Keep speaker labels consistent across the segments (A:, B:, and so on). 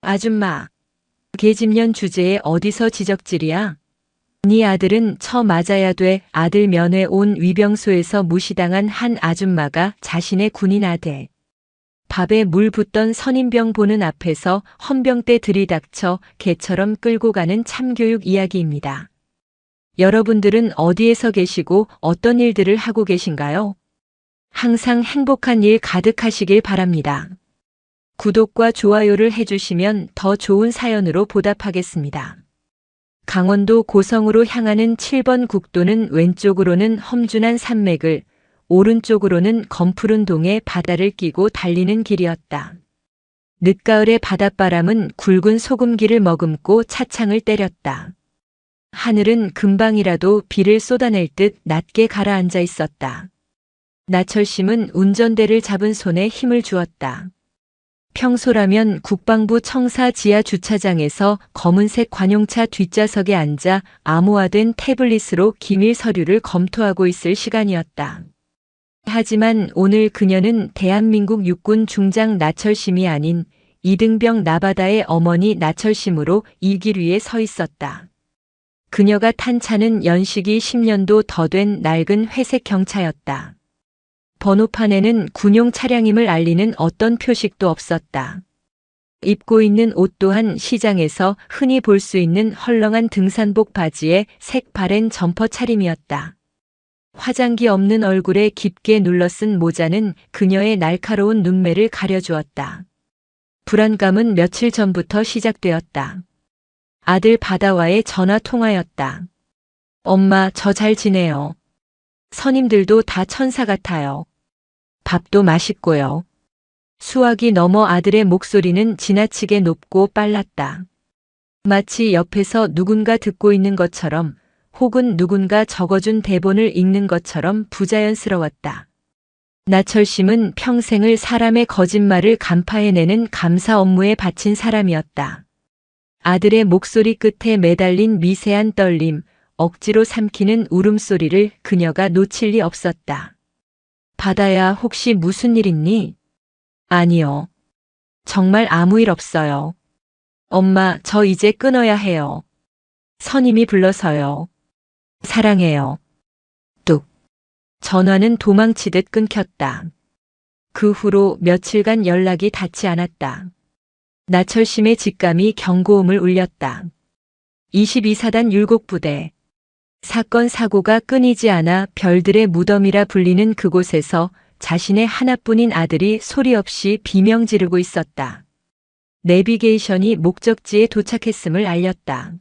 A: 아줌마, 계집년 주제에 어디서 지적질이야? 네 아들은 처 맞아야 돼. 아들 면회 온 위병소에서 무시당한 한 아줌마가 자신의 군인 아들 밥에 물 붓던 선임병 보는 앞에서 헌병대 들이닥쳐 개처럼 끌고 가는 참교육 이야기입니다. 여러분들은 어디에서 계시고 어떤 일들을 하고 계신가요? 항상 행복한 일 가득하시길 바랍니다. 구독과 좋아요를 해주시면 더 좋은 사연으로 보답하겠습니다. 강원도 고성으로 향하는 7번 국도는 왼쪽으로는 험준한 산맥을, 오른쪽으로는 검푸른 동해 바다를 끼고 달리는 길이었다. 늦가을의 바닷바람은 굵은 소금기를 머금고 차창을 때렸다. 하늘은 금방이라도 비를 쏟아낼 듯 낮게 가라앉아 있었다. 나철심은 운전대를 잡은 손에 힘을 주었다. 평소라면 국방부 청사 지하 주차장에서 검은색 관용차 뒷좌석에 앉아 암호화된 태블릿으로 기밀 서류를 검토하고 있을 시간이었다. 하지만 오늘 그녀는 대한민국 육군 중장 나철심이 아닌 이등병 나바다의 어머니 나철심으로 이 길 위에 서 있었다. 그녀가 탄 차는 연식이 10년도 더 된 낡은 회색 경차였다. 번호판에는 군용 차량임을 알리는 어떤 표식도 없었다. 입고 있는 옷 또한 시장에서 흔히 볼 수 있는 헐렁한 등산복 바지에 색 바랜 점퍼 차림이었다. 화장기 없는 얼굴에 깊게 눌러쓴 모자는 그녀의 날카로운 눈매를 가려주었다. 불안감은 며칠 전부터 시작되었다. 아들 바다와의 전화 통화였다. 엄마, 저 잘 지내요. 선임들도 다 천사 같아요. 밥도 맛있고요. 수화기 너머 아들의 목소리는 지나치게 높고 빨랐다. 마치 옆에서 누군가 듣고 있는 것처럼 혹은 누군가 적어준 대본을 읽는 것처럼 부자연스러웠다. 나철심은 평생을 사람의 거짓말을 간파해내는 감사 업무에 바친 사람이었다. 아들의 목소리 끝에 매달린 미세한 떨림, 억지로 삼키는 울음소리를 그녀가 놓칠 리 없었다. 바다야, 혹시 무슨 일 있니? 아니요. 정말 아무 일 없어요. 엄마, 저 이제 끊어야 해요. 선임이 불러서요. 사랑해요. 뚝. 전화는 도망치듯 끊겼다. 그 후로 며칠간 연락이 닿지 않았다. 나철심의 직감이 경고음을 울렸다. 22사단 율곡부대. 사건 사고가 끊이지 않아 별들의 무덤이라 불리는 그곳에서 자신의 하나뿐인 아들이 소리 없이 비명 지르고 있었다. 내비게이션이 목적지에 도착했음을 알렸다.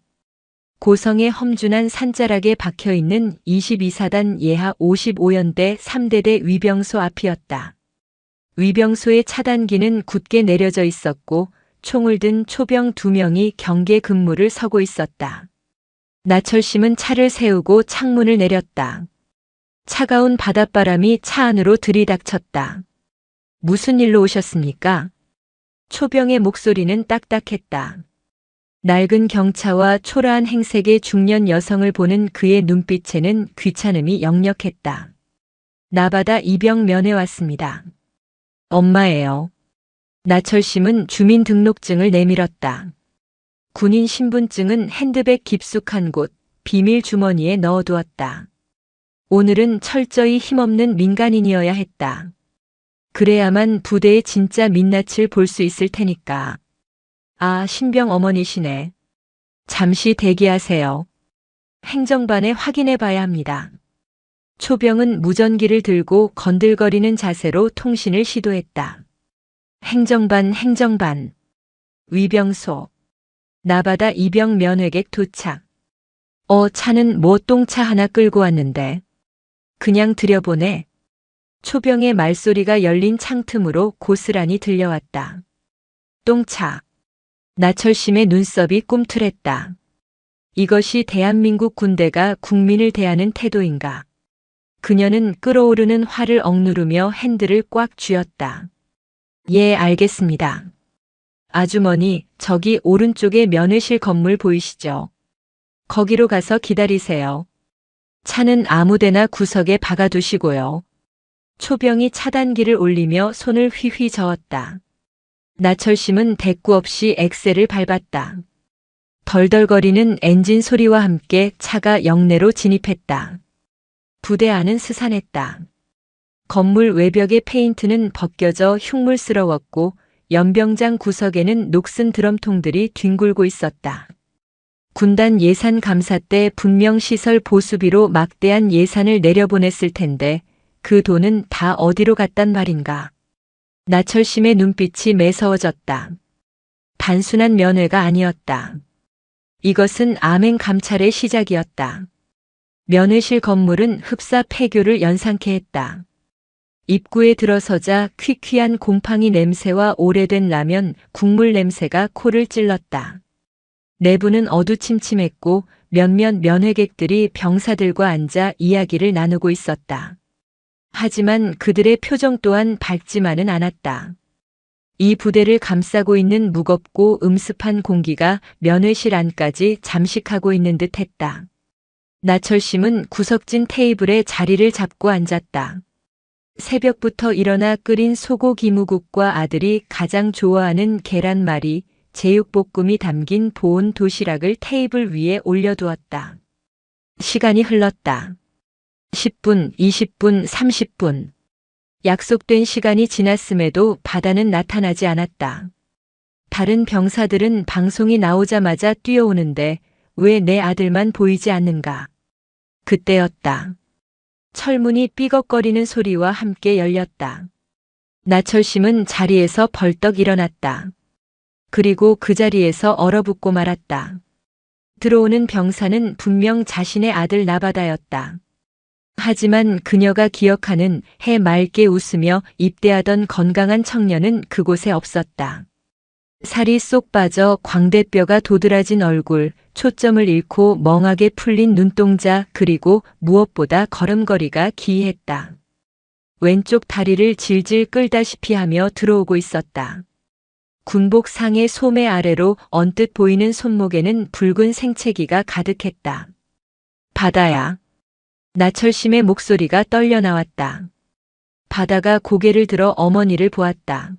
A: 고성의 험준한 산자락에 박혀있는 22사단 예하 55연대 3대대 위병소 앞이었다. 위병소의 차단기는 굳게 내려져 있었고 총을 든 초병 2명이 경계 근무를 서고 있었다. 나철심은 차를 세우고 창문을 내렸다. 차가운 바닷바람이 차 안으로 들이닥쳤다. 무슨 일로 오셨습니까? 초병의 목소리는 딱딱했다. 낡은 경차와 초라한 행색의 중년 여성을 보는 그의 눈빛에는 귀찮음이 역력했다. 나바다 이병 면회 왔습니다. 엄마예요. 나철심은 주민등록증을 내밀었다. 군인 신분증은 핸드백 깊숙한 곳, 비밀 주머니에 넣어두었다. 오늘은 철저히 힘없는 민간인이어야 했다. 그래야만 부대의 진짜 민낯을 볼 수 있을 테니까. 아, 신병 어머니시네. 잠시 대기하세요. 행정반에 확인해 봐야 합니다. 초병은 무전기를 들고 건들거리는 자세로 통신을 시도했다. 행정반. 위병소. 나바다 이병 면회객 도착. 차는 뭐 똥차 하나 끌고 왔는데. 그냥 들여보내. 초병의 말소리가 열린 창틈으로 고스란히 들려왔다. 똥차. 나철심의 눈썹이 꿈틀했다. 이것이 대한민국 군대가 국민을 대하는 태도인가. 그녀는 끓어오르는 화를 억누르며 핸들을 꽉 쥐었다. 예, 알겠습니다. 아주머니, 저기 오른쪽에 면회실 건물 보이시죠? 거기로 가서 기다리세요. 차는 아무데나 구석에 박아두시고요. 초병이 차단기를 올리며 손을 휘휘 저었다. 나철심은 대꾸 없이 엑셀을 밟았다. 덜덜거리는 엔진 소리와 함께 차가 영내로 진입했다. 부대 안은 스산했다. 건물 외벽의 페인트는 벗겨져 흉물스러웠고 연병장 구석에는 녹슨 드럼통들이 뒹굴고 있었다. 군단 예산 감사 때 분명 시설 보수비로 막대한 예산을 내려보냈을 텐데 그 돈은 다 어디로 갔단 말인가. 나철심의 눈빛이 매서워졌다. 단순한 면회가 아니었다. 이것은 암행 감찰의 시작이었다. 면회실 건물은 흡사 폐교를 연상케 했다. 입구에 들어서자 퀴퀴한 곰팡이 냄새와 오래된 라면, 국물 냄새가 코를 찔렀다. 내부는 어두침침했고 몇몇 면회객들이 병사들과 앉아 이야기를 나누고 있었다. 하지만 그들의 표정 또한 밝지만은 않았다. 이 부대를 감싸고 있는 무겁고 음습한 공기가 면회실 안까지 잠식하고 있는 듯 했다. 나철심은 구석진 테이블에 자리를 잡고 앉았다. 새벽부터 일어나 끓인 소고기무국과 아들이 가장 좋아하는 계란말이, 제육볶음이 담긴 보온 도시락을 테이블 위에 올려두었다. 시간이 흘렀다. 10분, 20분, 30분. 약속된 시간이 지났음에도 바다는 나타나지 않았다. 다른 병사들은 방송이 나오자마자 뛰어오는데 왜 내 아들만 보이지 않는가? 그때였다. 철문이 삐걱거리는 소리와 함께 열렸다. 나철심은 자리에서 벌떡 일어났다. 그리고 그 자리에서 얼어붙고 말았다. 들어오는 병사는 분명 자신의 아들 나바다였다. 하지만 그녀가 기억하는 해 맑게 웃으며 입대하던 건강한 청년은 그곳에 없었다. 살이 쏙 빠져 광대뼈가 도드라진 얼굴, 초점을 잃고 멍하게 풀린 눈동자, 그리고 무엇보다 걸음걸이가 기이했다. 왼쪽 다리를 질질 끌다시피 하며 들어오고 있었다. 군복 상의 소매 아래로 언뜻 보이는 손목에는 붉은 생채기가 가득했다. 바다야. 나철심의 목소리가 떨려 나왔다. 바다가 고개를 들어 어머니를 보았다.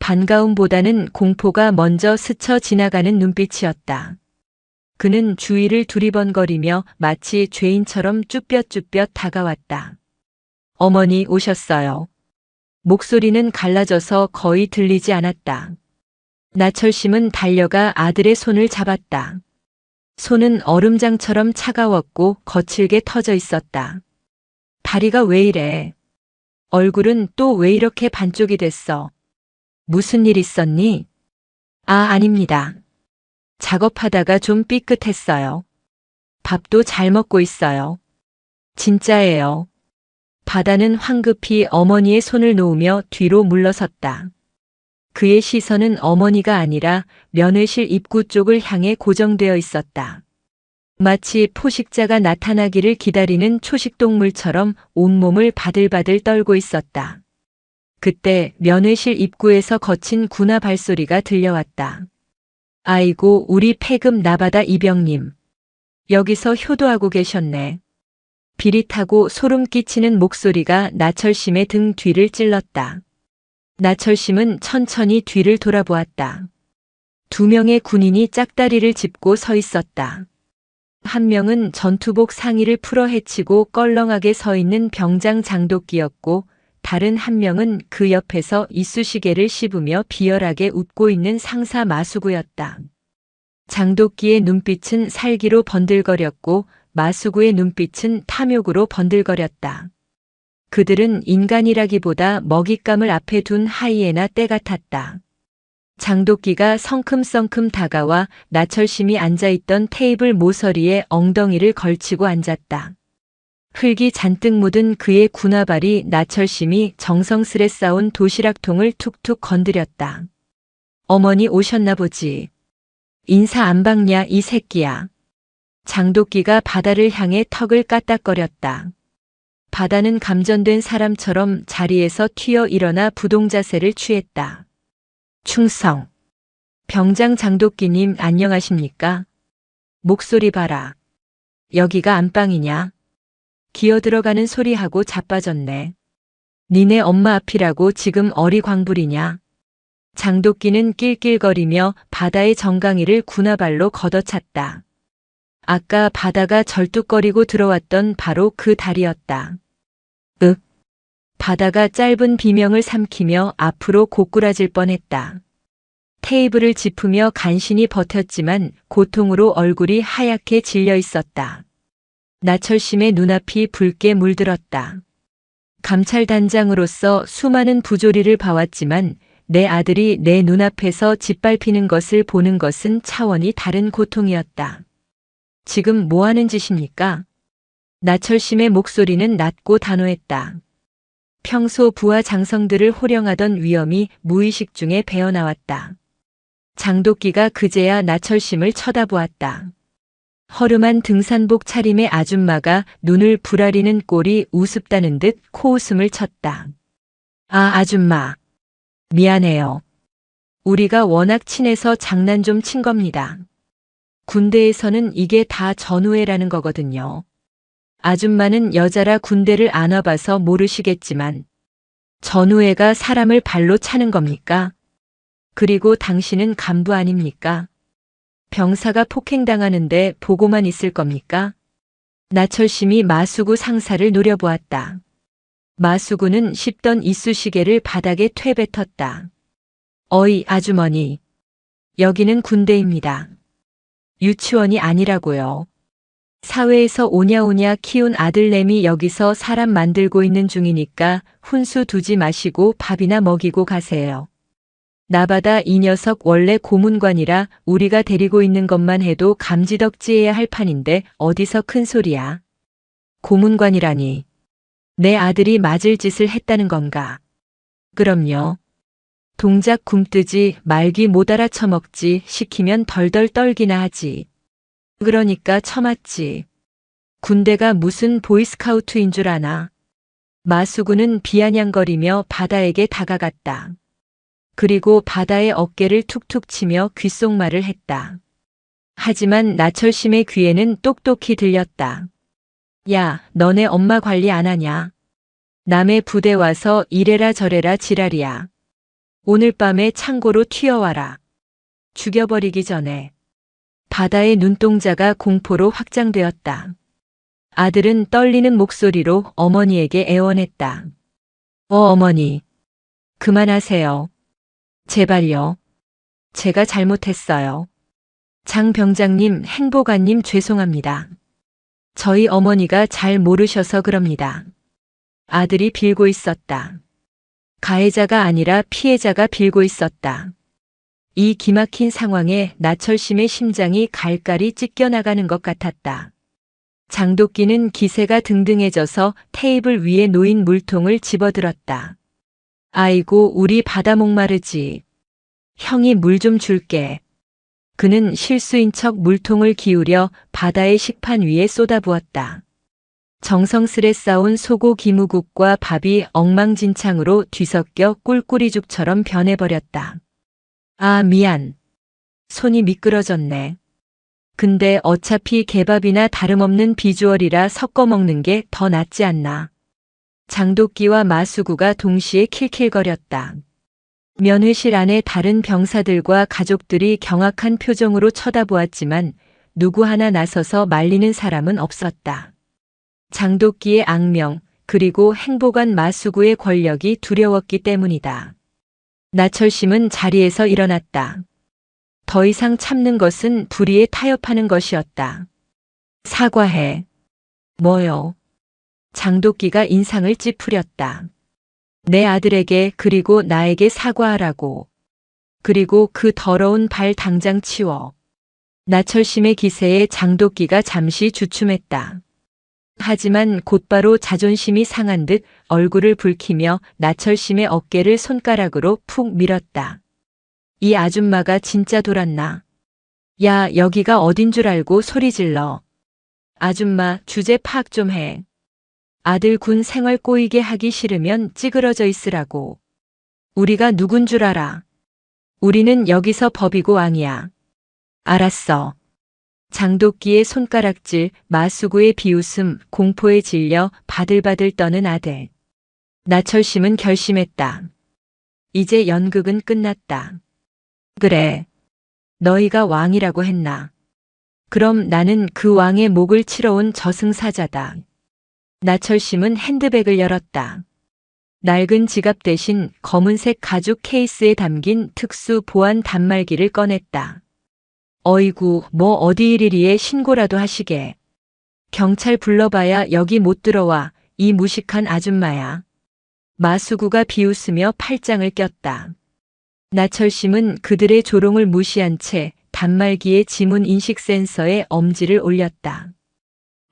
A: 반가움보다는 공포가 먼저 스쳐 지나가는 눈빛이었다. 그는 주위를 두리번거리며 마치 죄인처럼 쭈뼛쭈뼛 다가왔다. 어머니 오셨어요. 목소리는 갈라져서 거의 들리지 않았다. 나철심은 달려가 아들의 손을 잡았다. 손은 얼음장처럼 차가웠고 거칠게 터져 있었다. 다리가 왜 이래? 얼굴은 또 왜 이렇게 반쪽이 됐어? 무슨 일 있었니? 아닙니다. 작업하다가 좀 삐끗했어요. 밥도 잘 먹고 있어요. 진짜예요. 바다는 황급히 어머니의 손을 놓으며 뒤로 물러섰다. 그의 시선은 어머니가 아니라 면회실 입구 쪽을 향해 고정되어 있었다. 마치 포식자가 나타나기를 기다리는 초식동물처럼 온몸을 바들바들 떨고 있었다. 그때 면회실 입구에서 거친 군화 발소리가 들려왔다. 아이고, 우리 패급 나바다 이병님. 여기서 효도하고 계셨네. 비릿하고 소름 끼치는 목소리가 나철심의 등 뒤를 찔렀다. 나철심은 천천히 뒤를 돌아보았다. 2명의 군인이 짝다리를 짚고 서 있었다. 한 명은 전투복 상의를 풀어 헤치고 껄렁하게 서 있는 병장 장독기였고 다른 한 명은 그 옆에서 이쑤시개를 씹으며 비열하게 웃고 있는 상사 마수구였다. 장독기의 눈빛은 살기로 번들거렸고 마수구의 눈빛은 탐욕으로 번들거렸다. 그들은 인간이라기보다 먹잇감을 앞에 둔 하이에나 떼 같았다. 장독기가 성큼성큼 다가와 나철심이 앉아있던 테이블 모서리에 엉덩이를 걸치고 앉았다. 흙이 잔뜩 묻은 그의 군화발이 나철심이 정성스레 싸온 도시락통을 툭툭 건드렸다. 어머니 오셨나 보지. 인사 안 박냐 이 새끼야. 장독기가 바다를 향해 턱을 까딱거렸다. 바다는 감전된 사람처럼 자리에서 튀어 일어나 부동자세를 취했다. 충성. 병장 장독기님 안녕하십니까? 목소리 봐라. 여기가 안방이냐? 기어들어가는 소리하고 자빠졌네. 니네 엄마 앞이라고 지금 어리광불이냐? 장도끼는 낄낄거리며 바다의 정강이를 군화발로 걷어찼다. 아까 바다가 절뚝거리고 들어왔던 바로 그 달이었다. 윽. 바다가 짧은 비명을 삼키며 앞으로 고꾸라질 뻔했다. 테이블을 짚으며 간신히 버텼지만 고통으로 얼굴이 하얗게 질려 있었다. 나철심의 눈앞이 붉게 물들었다. 감찰단장으로서 수많은 부조리를 봐왔지만 내 아들이 내 눈앞에서 짓밟히는 것을 보는 것은 차원이 다른 고통이었다. 지금 뭐 하는 짓입니까? 나철심의 목소리는 낮고 단호했다. 평소 부하 장성들을 호령하던 위엄이 무의식 중에 배어나왔다. 장도끼가 그제야 나철심을 쳐다보았다. 허름한 등산복 차림의 아줌마가 눈을 부라리는 꼴이 우습다는 듯 코웃음을 쳤다. 아, 아줌마. 미안해요. 우리가 워낙 친해서 장난 좀 친 겁니다. 군대에서는 이게 다 전우회라는 거거든요. 아줌마는 여자라 군대를 안 와봐서 모르시겠지만 전우회가 사람을 발로 차는 겁니까? 그리고 당신은 간부 아닙니까? 병사가 폭행당하는데 보고만 있을 겁니까? 나철심이 마수구 상사를 노려보았다. 마수구는 씹던 이쑤시개를 바닥에 퇴뱉었다. 어이, 아주머니. 여기는 군대입니다. 유치원이 아니라고요. 사회에서 오냐오냐 키운 아들내미 여기서 사람 만들고 있는 중이니까 훈수 두지 마시고 밥이나 먹이고 가세요. 나바다 이 녀석 원래 고문관이라 우리가 데리고 있는 것만 해도 감지덕지해야 할 판인데 어디서 큰 소리야. 고문관이라니. 내 아들이 맞을 짓을 했다는 건가? 그럼요. 동작 굼뜨지 말기 못 알아쳐먹지 시키면 덜덜 떨기나 하지. 그러니까 처맞지. 군대가 무슨 보이스카우트인 줄 아나. 마수구는 비아냥거리며 바다에게 다가갔다. 그리고 바다의 어깨를 툭툭 치며 귓속말을 했다. 하지만 나철심의 귀에는 똑똑히 들렸다. 야, 너네 엄마 관리 안 하냐? 남의 부대 와서 이래라 저래라 지랄이야. 오늘 밤에 창고로 튀어와라. 죽여버리기 전에. 바다의 눈동자가 공포로 확장되었다. 아들은 떨리는 목소리로 어머니에게 애원했다. 어머니. 그만하세요. 제발요. 제가 잘못했어요. 장 병장님, 행보관님 죄송합니다. 저희 어머니가 잘 모르셔서 그럽니다. 아들이 빌고 있었다. 가해자가 아니라 피해자가 빌고 있었다. 이 기막힌 상황에 나철심의 심장이 갈갈이 찢겨나가는 것 같았다. 장도끼는 기세가 등등해져서 테이블 위에 놓인 물통을 집어들었다. 아이고, 우리 바다 목마르지. 형이 물 좀 줄게. 그는 실수인 척 물통을 기울여 바다의 식판 위에 쏟아부었다. 정성스레 싸온 소고기 무국과 밥이 엉망진창으로 뒤섞여 꿀꿀이죽처럼 변해버렸다. 아, 미안. 손이 미끄러졌네. 근데 어차피 개밥이나 다름없는 비주얼이라 섞어 먹는 게 더 낫지 않나. 장도끼와 마수구가 동시에 킬킬거렸다. 면회실 안에 다른 병사들과 가족들이 경악한 표정으로 쳐다보았지만 누구 하나 나서서 말리는 사람은 없었다. 장도끼의 악명, 그리고 행보관 마수구의 권력이 두려웠기 때문이다. 나철심은 자리에서 일어났다. 더 이상 참는 것은 불의에 타협하는 것이었다. 사과해. 뭐요? 장도끼가 인상을 찌푸렸다. 내 아들에게 그리고 나에게 사과하라고. 그리고 그 더러운 발 당장 치워. 나철심의 기세에 장도끼가 잠시 주춤했다. 하지만 곧바로 자존심이 상한 듯 얼굴을 붉히며 나철심의 어깨를 손가락으로 푹 밀었다. 이 아줌마가 진짜 돌았나? 야, 여기가 어딘 줄 알고 소리 질러. 아줌마, 주제 파악 좀 해. 아들 군 생활 꼬이게 하기 싫으면 찌그러져 있으라고. 우리가 누군 줄 알아. 우리는 여기서 법이고 왕이야. 알았어. 장도끼의 손가락질, 마수구의 비웃음, 공포에 질려 바들바들 떠는 아들. 나철심은 결심했다. 이제 연극은 끝났다. 그래. 너희가 왕이라고 했나? 그럼 나는 그 왕의 목을 치러 온 저승사자다. 나철심은 핸드백을 열었다. 낡은 지갑 대신 검은색 가죽 케이스에 담긴 특수 보안 단말기를 꺼냈다. 어이구, 뭐 어디 일이리에 신고라도 하시게. 경찰 불러봐야 여기 못 들어와, 이 무식한 아줌마야. 마수구가 비웃으며 팔짱을 꼈다. 나철심은 그들의 조롱을 무시한 채 단말기의 지문 인식 센서에 엄지를 올렸다.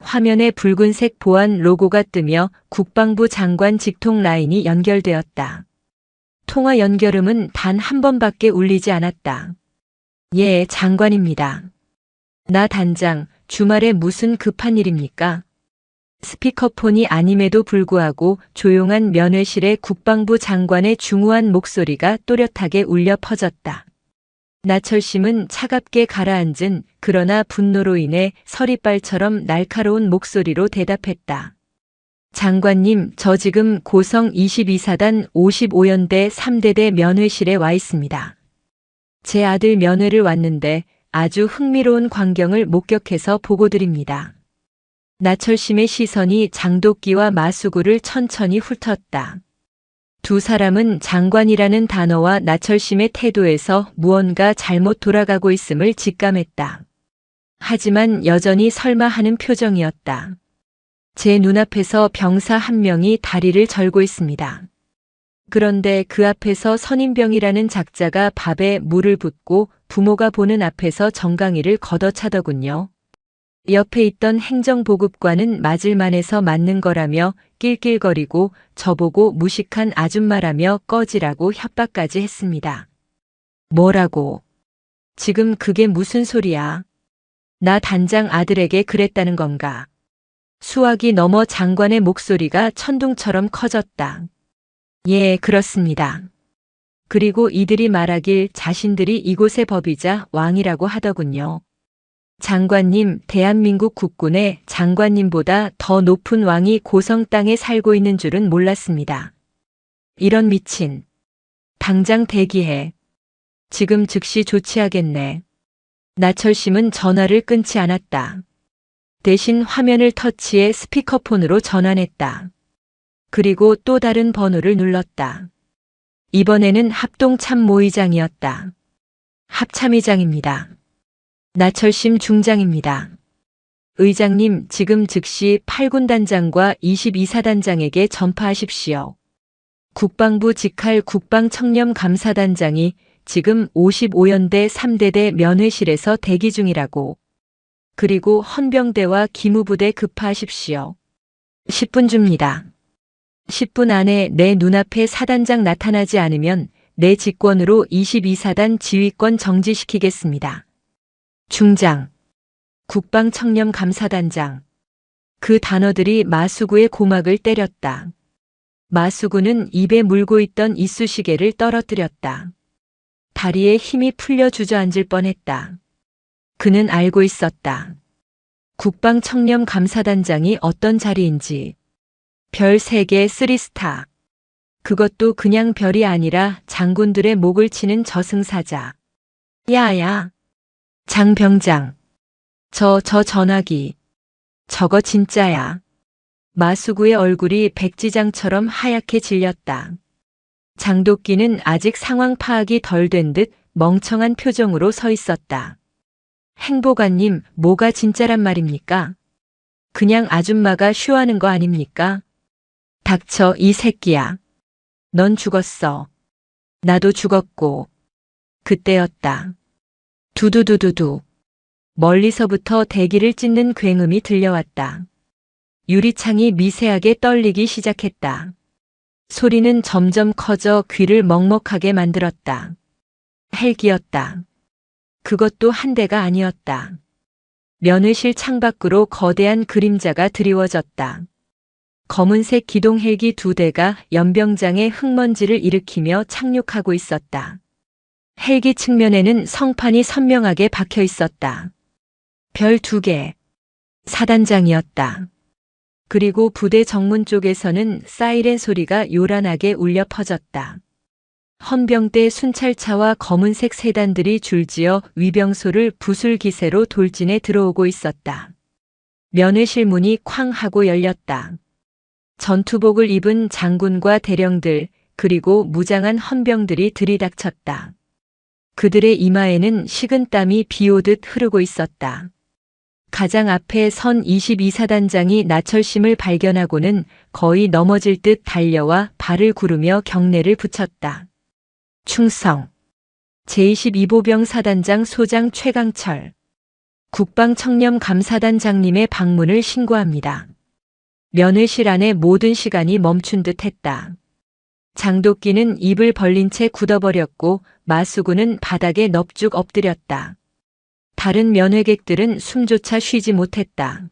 A: 화면에 붉은색 보안 로고가 뜨며 국방부 장관 직통 라인이 연결되었다. 통화 연결음은 단 한 번밖에 울리지 않았다. 예, 장관입니다. 나 단장, 주말에 무슨 급한 일입니까? 스피커폰이 아님에도 불구하고 조용한 면회실의 국방부 장관의 중후한 목소리가 또렷하게 울려 퍼졌다. 나철심은 차갑게 가라앉은 그러나 분노로 인해 서리빨처럼 날카로운 목소리로 대답했다. 장관님, 저 지금 고성 22사단 55연대 3대대 면회실에 와 있습니다. 제 아들 면회를 왔는데 아주 흥미로운 광경을 목격해서 보고드립니다. 나철심의 시선이 장도끼와 마수구를 천천히 훑었다. 두 사람은 장관이라는 단어와 나철심의 태도에서 무언가 잘못 돌아가고 있음을 직감했다. 하지만 여전히 설마 하는 표정이었다. 제 눈앞에서 병사 한 명이 다리를 절고 있습니다. 그런데 그 앞에서 선임병이라는 작자가 밥에 물을 붓고 부모가 보는 앞에서 정강이를 걷어차더군요. 옆에 있던 행정보급관은 맞을만해서 맞는 거라며 낄낄거리고 저보고 무식한 아줌마라며 꺼지라고 협박까지 했습니다. 뭐라고? 지금 그게 무슨 소리야? 나 단장 아들에게 그랬다는 건가? 수화기 넘어 장관의 목소리가 천둥처럼 커졌다. 예, 그렇습니다. 그리고 이들이 말하길 자신들이 이곳의 법이자 왕이라고 하더군요. 장관님, 대한민국 국군의 장관님보다 더 높은 왕이 고성 땅에 살고 있는 줄은 몰랐습니다. 이런 미친. 당장 대기해. 지금 즉시 조치하겠네. 나철심은 전화를 끊지 않았다. 대신 화면을 터치해 스피커폰으로 전환했다. 그리고 또 다른 번호를 눌렀다. 이번에는 합동참모의장이었다. 합참의장입니다. 나철심 중장입니다. 의장님, 지금 즉시 8군 단장과 22사단장에게 전파하십시오. 국방부 직할 국방청렴감사단장이 지금 55연대 3대대 면회실에서 대기 중이라고. 그리고 헌병대와 기무부대 급파하십시오. 10분 줍니다. 10분 안에 내 눈앞에 사단장 나타나지 않으면 내 직권으로 22사단 지휘권 정지시키겠습니다. 중장, 국방청렴감사단장. 그 단어들이 마수구의 고막을 때렸다. 마수구는 입에 물고 있던 이쑤시개를 떨어뜨렸다. 다리에 힘이 풀려 주저앉을 뻔했다. 그는 알고 있었다. 국방청렴감사단장이 어떤 자리인지. 별 3개 3스타. 그것도 그냥 별이 아니라 장군들의 목을 치는 저승사자. 야야. 장병장. 저 전화기. 저거 진짜야. 마수구의 얼굴이 백지장처럼 하얗게 질렸다. 장도끼는 아직 상황 파악이 덜 된 듯 멍청한 표정으로 서 있었다. 행보관님, 뭐가 진짜란 말입니까? 그냥 아줌마가 쇼하는 거 아닙니까? 닥쳐, 이 새끼야. 넌 죽었어. 나도 죽었고. 그때였다. 두두두두두. 멀리서부터 대기를 찢는 굉음이 들려왔다. 유리창이 미세하게 떨리기 시작했다. 소리는 점점 커져 귀를 먹먹하게 만들었다. 헬기였다. 그것도 한 대가 아니었다. 면회실 창밖으로 거대한 그림자가 드리워졌다. 검은색 기동 헬기 2대가 연병장에 흙먼지를 일으키며 착륙하고 있었다. 헬기 측면에는 성판이 선명하게 박혀 있었다. 별 2개. 사단장이었다. 그리고 부대 정문 쪽에서는 사이렌 소리가 요란하게 울려 퍼졌다. 헌병대 순찰차와 검은색 세단들이 줄지어 위병소를 부술 기세로 돌진해 들어오고 있었다. 면회실 문이 쾅 하고 열렸다. 전투복을 입은 장군과 대령들, 그리고 무장한 헌병들이 들이닥쳤다. 그들의 이마에는 식은땀이 비오듯 흐르고 있었다. 가장 앞에 선 22사단장이 나철심을 발견하고는 거의 넘어질 듯 달려와 발을 구르며 경례를 붙였다. 충성. 제22보병 사단장 소장 최강철. 국방청렴감사단장님의 방문을 신고합니다. 면회실 안의 모든 시간이 멈춘 듯 했다. 장도끼는 입을 벌린 채 굳어버렸고 마수구는 바닥에 넙죽 엎드렸다. 다른 면회객들은 숨조차 쉬지 못했다.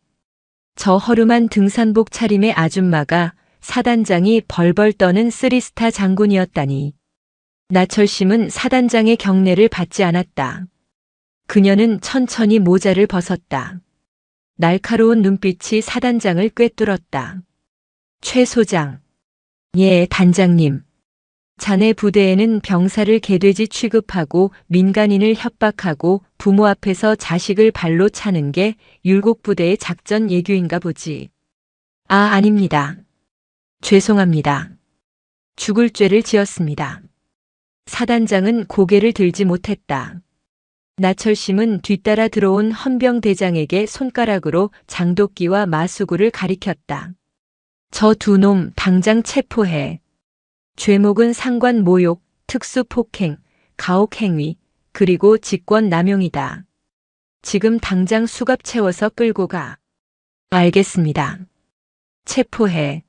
A: 저 허름한 등산복 차림의 아줌마가 사단장이 벌벌 떠는 쓰리스타 장군이었다니. 나철심은 사단장의 경례를 받지 않았다. 그녀는 천천히 모자를 벗었다. 날카로운 눈빛이 사단장을 꿰뚫었다. 최 소장. 예, 단장님. 자네 부대에는 병사를 개돼지 취급하고 민간인을 협박하고 부모 앞에서 자식을 발로 차는 게 율곡부대의 작전 예규인가 보지. 아, 아닙니다. 죄송합니다. 죽을 죄를 지었습니다. 사단장은 고개를 들지 못했다. 나철심은 뒤따라 들어온 헌병대장에게 손가락으로 장도끼와 마수구를 가리켰다. 저 두 놈 당장 체포해. 죄목은 상관 모욕, 특수폭행, 가혹행위, 그리고 직권남용이다. 지금 당장 수갑 채워서 끌고 가. 알겠습니다. 체포해.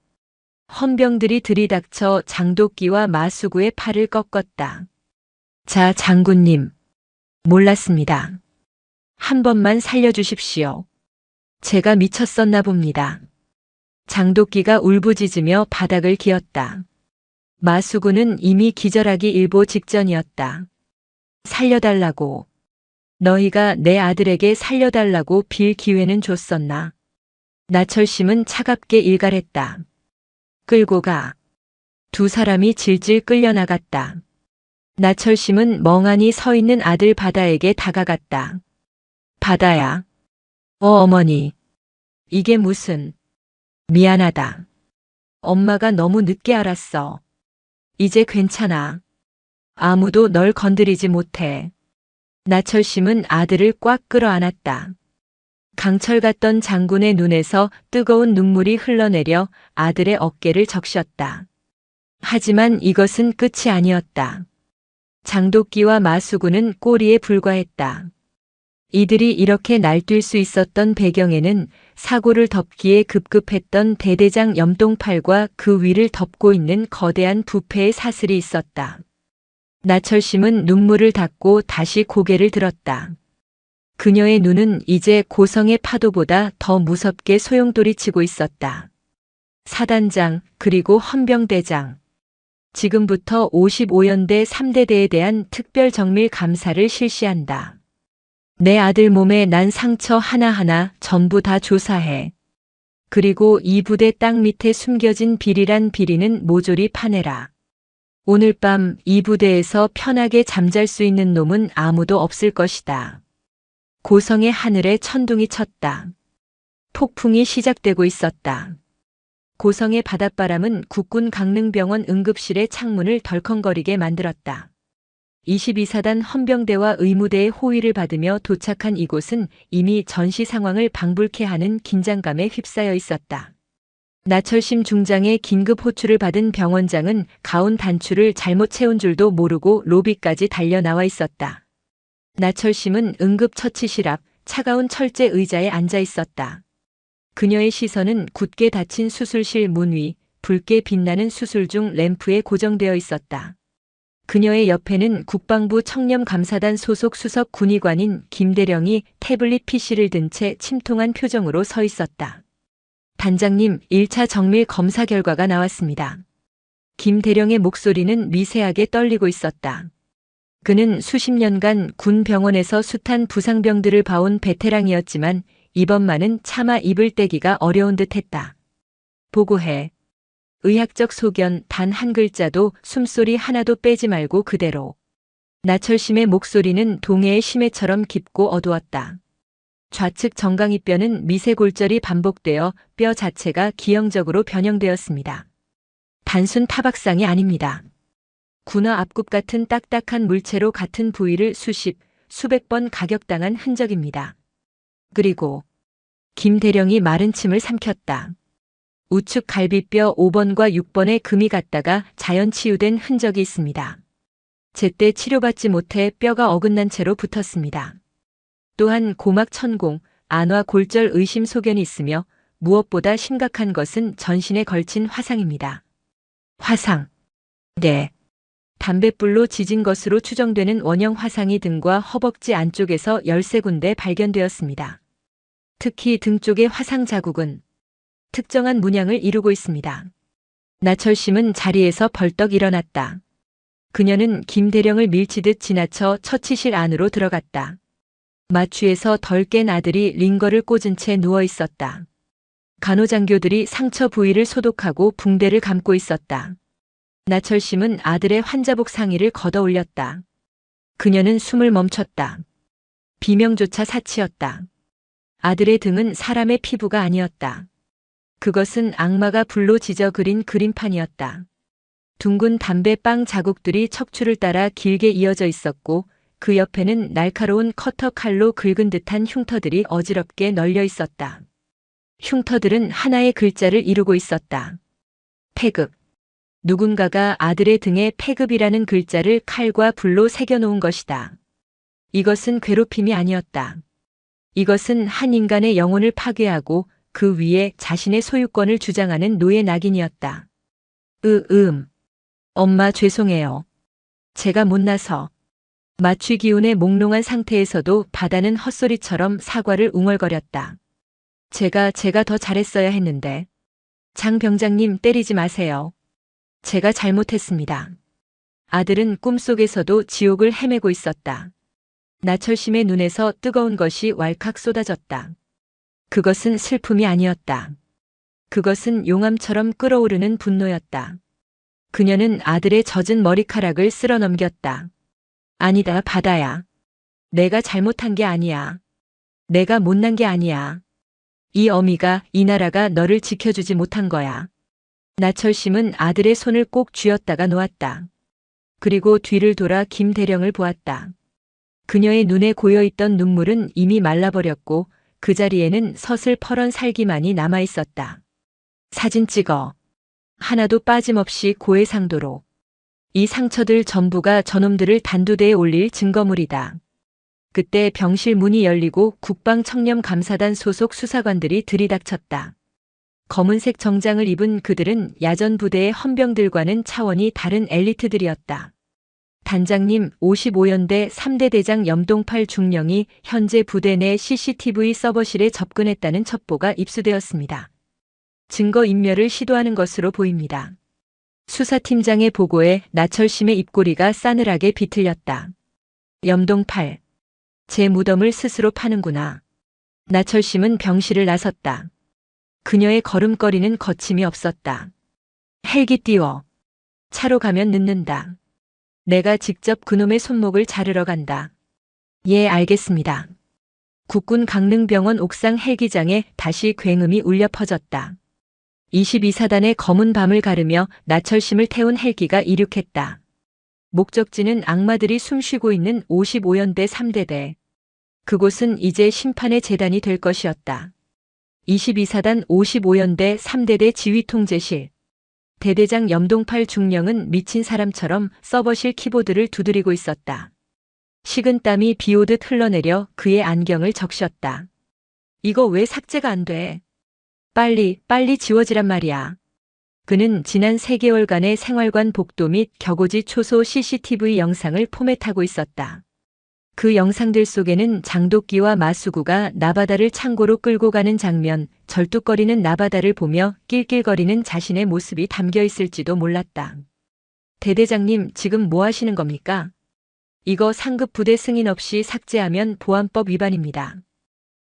A: 헌병들이 들이닥쳐 장도끼와 마수구의 팔을 꺾었다. 자, 장군님. 몰랐습니다. 한 번만 살려주십시오. 제가 미쳤었나 봅니다. 장도끼가 울부짖으며 바닥을 기었다. 마수구는 이미 기절하기 일보 직전이었다. 살려달라고. 너희가 내 아들에게 살려달라고 빌 기회는 줬었나? 나철심은 차갑게 일갈했다. 끌고 가. 두 사람이 질질 끌려나갔다. 나철심은 멍하니 서 있는 아들 바다에게 다가갔다. 바다야. 어머니. 이게 무슨. 미안하다. 엄마가 너무 늦게 알았어. 이제 괜찮아. 아무도 널 건드리지 못해. 나철심은 아들을 꽉 끌어안았다. 강철 같던 장군의 눈에서 뜨거운 눈물이 흘러내려 아들의 어깨를 적셨다. 하지만 이것은 끝이 아니었다. 장도끼와 마수구는 꼬리에 불과했다. 이들이 이렇게 날뛸 수 있었던 배경에는 사고를 덮기에 급급했던 대대장 염동팔과 그 위를 덮고 있는 거대한 부패의 사슬이 있었다. 나철심은 눈물을 닦고 다시 고개를 들었다. 그녀의 눈은 이제 고성의 파도보다 더 무섭게 소용돌이치고 있었다. 사단장, 그리고 헌병대장. 지금부터 55연대 3대대에 대한 특별 정밀 감사를 실시한다. 내 아들 몸에 난 상처 하나하나 전부 다 조사해. 그리고 이 부대 땅 밑에 숨겨진 비리란 비리는 모조리 파내라. 오늘 밤 이 부대에서 편하게 잠잘 수 있는 놈은 아무도 없을 것이다. 고성의 하늘에 천둥이 쳤다. 폭풍이 시작되고 있었다. 고성의 바닷바람은 국군 강릉병원 응급실의 창문을 덜컹거리게 만들었다. 22사단 헌병대와 의무대의 호위를 받으며 도착한 이곳은 이미 전시 상황을 방불케 하는 긴장감에 휩싸여 있었다. 나철심 중장의 긴급 호출을 받은 병원장은 가운 단추를 잘못 채운 줄도 모르고 로비까지 달려 나와 있었다. 나철심은 응급처치실 앞 차가운 철제 의자에 앉아 있었다. 그녀의 시선은 굳게 닫힌 수술실 문 위, 붉게 빛나는 수술 중 램프에 고정되어 있었다. 그녀의 옆에는 국방부 청렴감사단 소속 수석 군의관인 김대령이 태블릿 PC를 든 채 침통한 표정으로 서 있었다. 단장님, 1차 정밀 검사 결과가 나왔습니다. 김대령의 목소리는 미세하게 떨리고 있었다. 그는 수십 년간 군 병원에서 숱한 부상병들을 봐온 베테랑이었지만 이번만은 차마 입을 떼기가 어려운 듯했다. 보고해. 의학적 소견 단 한 글자도 숨소리 하나도 빼지 말고 그대로. 나철심의 목소리는 동해의 심해처럼 깊고 어두웠다. 좌측 정강이뼈는 미세골절이 반복되어 뼈 자체가 기형적으로 변형되었습니다. 단순 타박상이 아닙니다. 군화 앞굽 같은 딱딱한 물체로 같은 부위를 수백 번 가격당한 흔적입니다. 그리고 김 대령이 마른 침을 삼켰다. 우측 갈비뼈 5번과 6번에 금이 갔다가 자연 치유된 흔적이 있습니다. 제때 치료받지 못해 뼈가 어긋난 채로 붙었습니다. 또한 고막 천공, 안화 골절 의심 소견이 있으며 무엇보다 심각한 것은 전신에 걸친 화상입니다. 화상. 네. 담뱃불로 지진 것으로 추정되는 원형 화상이 등과 허벅지 안쪽에서 13군데 발견되었습니다. 특히 등 쪽의 화상 자국은 특정한 문양을 이루고 있습니다. 나철심은 자리에서 벌떡 일어났다. 그녀는 김 대령을 밀치듯 지나쳐 처치실 안으로 들어갔다. 마취에서 덜 깬 아들이 링거를 꽂은 채 누워 있었다. 간호장교들이 상처 부위를 소독하고 붕대를 감고 있었다. 나철심은 아들의 환자복 상의를 걷어 올렸다. 그녀는 숨을 멈췄다. 비명조차 사치였다. 아들의 등은 사람의 피부가 아니었다. 그것은 악마가 불로 지져 그린 그림판이었다. 둥근 담배빵 자국들이 척추를 따라 길게 이어져 있었고 그 옆에는 날카로운 커터 칼로 긁은 듯한 흉터들이 어지럽게 널려 있었다. 흉터들은 하나의 글자를 이루고 있었다. 폐급. 누군가가 아들의 등에 폐급이라는 글자를 칼과 불로 새겨놓은 것이다. 이것은 괴롭힘이 아니었다. 이것은 한 인간의 영혼을 파괴하고 그 위에 자신의 소유권을 주장하는 노예 낙인이었다. 엄마 죄송해요. 제가 못나서. 마취 기운에 몽롱한 상태에서도 바다는 헛소리처럼 사과를 웅얼거렸다. 제가 더 잘했어야 했는데. 장 병장님 때리지 마세요. 제가 잘못했습니다. 아들은 꿈속에서도 지옥을 헤매고 있었다. 나철심의 눈에서 뜨거운 것이 왈칵 쏟아졌다. 그것은 슬픔이 아니었다. 그것은 용암처럼 끓어오르는 분노였다. 그녀는 아들의 젖은 머리카락을 쓸어 넘겼다. 아니다, 바다야. 내가 잘못한 게 아니야. 내가 못난 게 아니야. 이 어미가, 이 나라가 너를 지켜주지 못한 거야. 나철심은 아들의 손을 꼭 쥐었다가 놓았다. 그리고 뒤를 돌아 김 대령을 보았다. 그녀의 눈에 고여있던 눈물은 이미 말라버렸고 그 자리에는 서슬퍼런 살기만이 남아있었다. 사진 찍어. 하나도 빠짐없이 고해상도로. 이 상처들 전부가 저놈들을 단두대에 올릴 증거물이다. 그때 병실 문이 열리고 국방청렴감사단 소속 수사관들이 들이닥쳤다. 검은색 정장을 입은 그들은 야전 부대의 헌병들과는 차원이 다른 엘리트들이었다. 단장님, 55연대 3대 대장 염동팔 중령이 현재 부대 내 CCTV 서버실에 접근했다는 첩보가 입수되었습니다. 증거인멸을 시도하는 것으로 보입니다. 수사팀장의 보고에 나철심의 입꼬리가 싸늘하게 비틀렸다. 염동팔. 제 무덤을 스스로 파는구나. 나철심은 병실을 나섰다. 그녀의 걸음걸이는 거침이 없었다. 헬기 띄워. 차로 가면 늦는다. 내가 직접 그놈의 손목을 자르러 간다. 예, 알겠습니다. 국군 강릉병원 옥상 헬기장에 다시 굉음이 울려 퍼졌다. 22사단의 검은 밤을 가르며 나철심을 태운 헬기가 이륙했다. 목적지는 악마들이 숨쉬고 있는 55연대 3대대. 그곳은 이제 심판의 재단이 될 것이었다. 22사단 55연대 3대대 지휘통제실. 대대장 염동팔 중령은 미친 사람처럼 서버실 키보드를 두드리고 있었다. 식은땀이 비오듯 흘러내려 그의 안경을 적셨다. 이거 왜 삭제가 안 돼? 빨리 지워지란 말이야. 그는 지난 3개월간의 생활관 복도 및 격오지 초소 CCTV 영상을 포맷하고 있었다. 그 영상들 속에는 장도끼와 마수구가 나바다를 창고로 끌고 가는 장면, 절뚝거리는 나바다를 보며 낄낄거리는 자신의 모습이 담겨 있을지도 몰랐다. 대대장님, 지금 뭐 하시는 겁니까? 이거 상급 부대 승인 없이 삭제하면 보안법 위반입니다.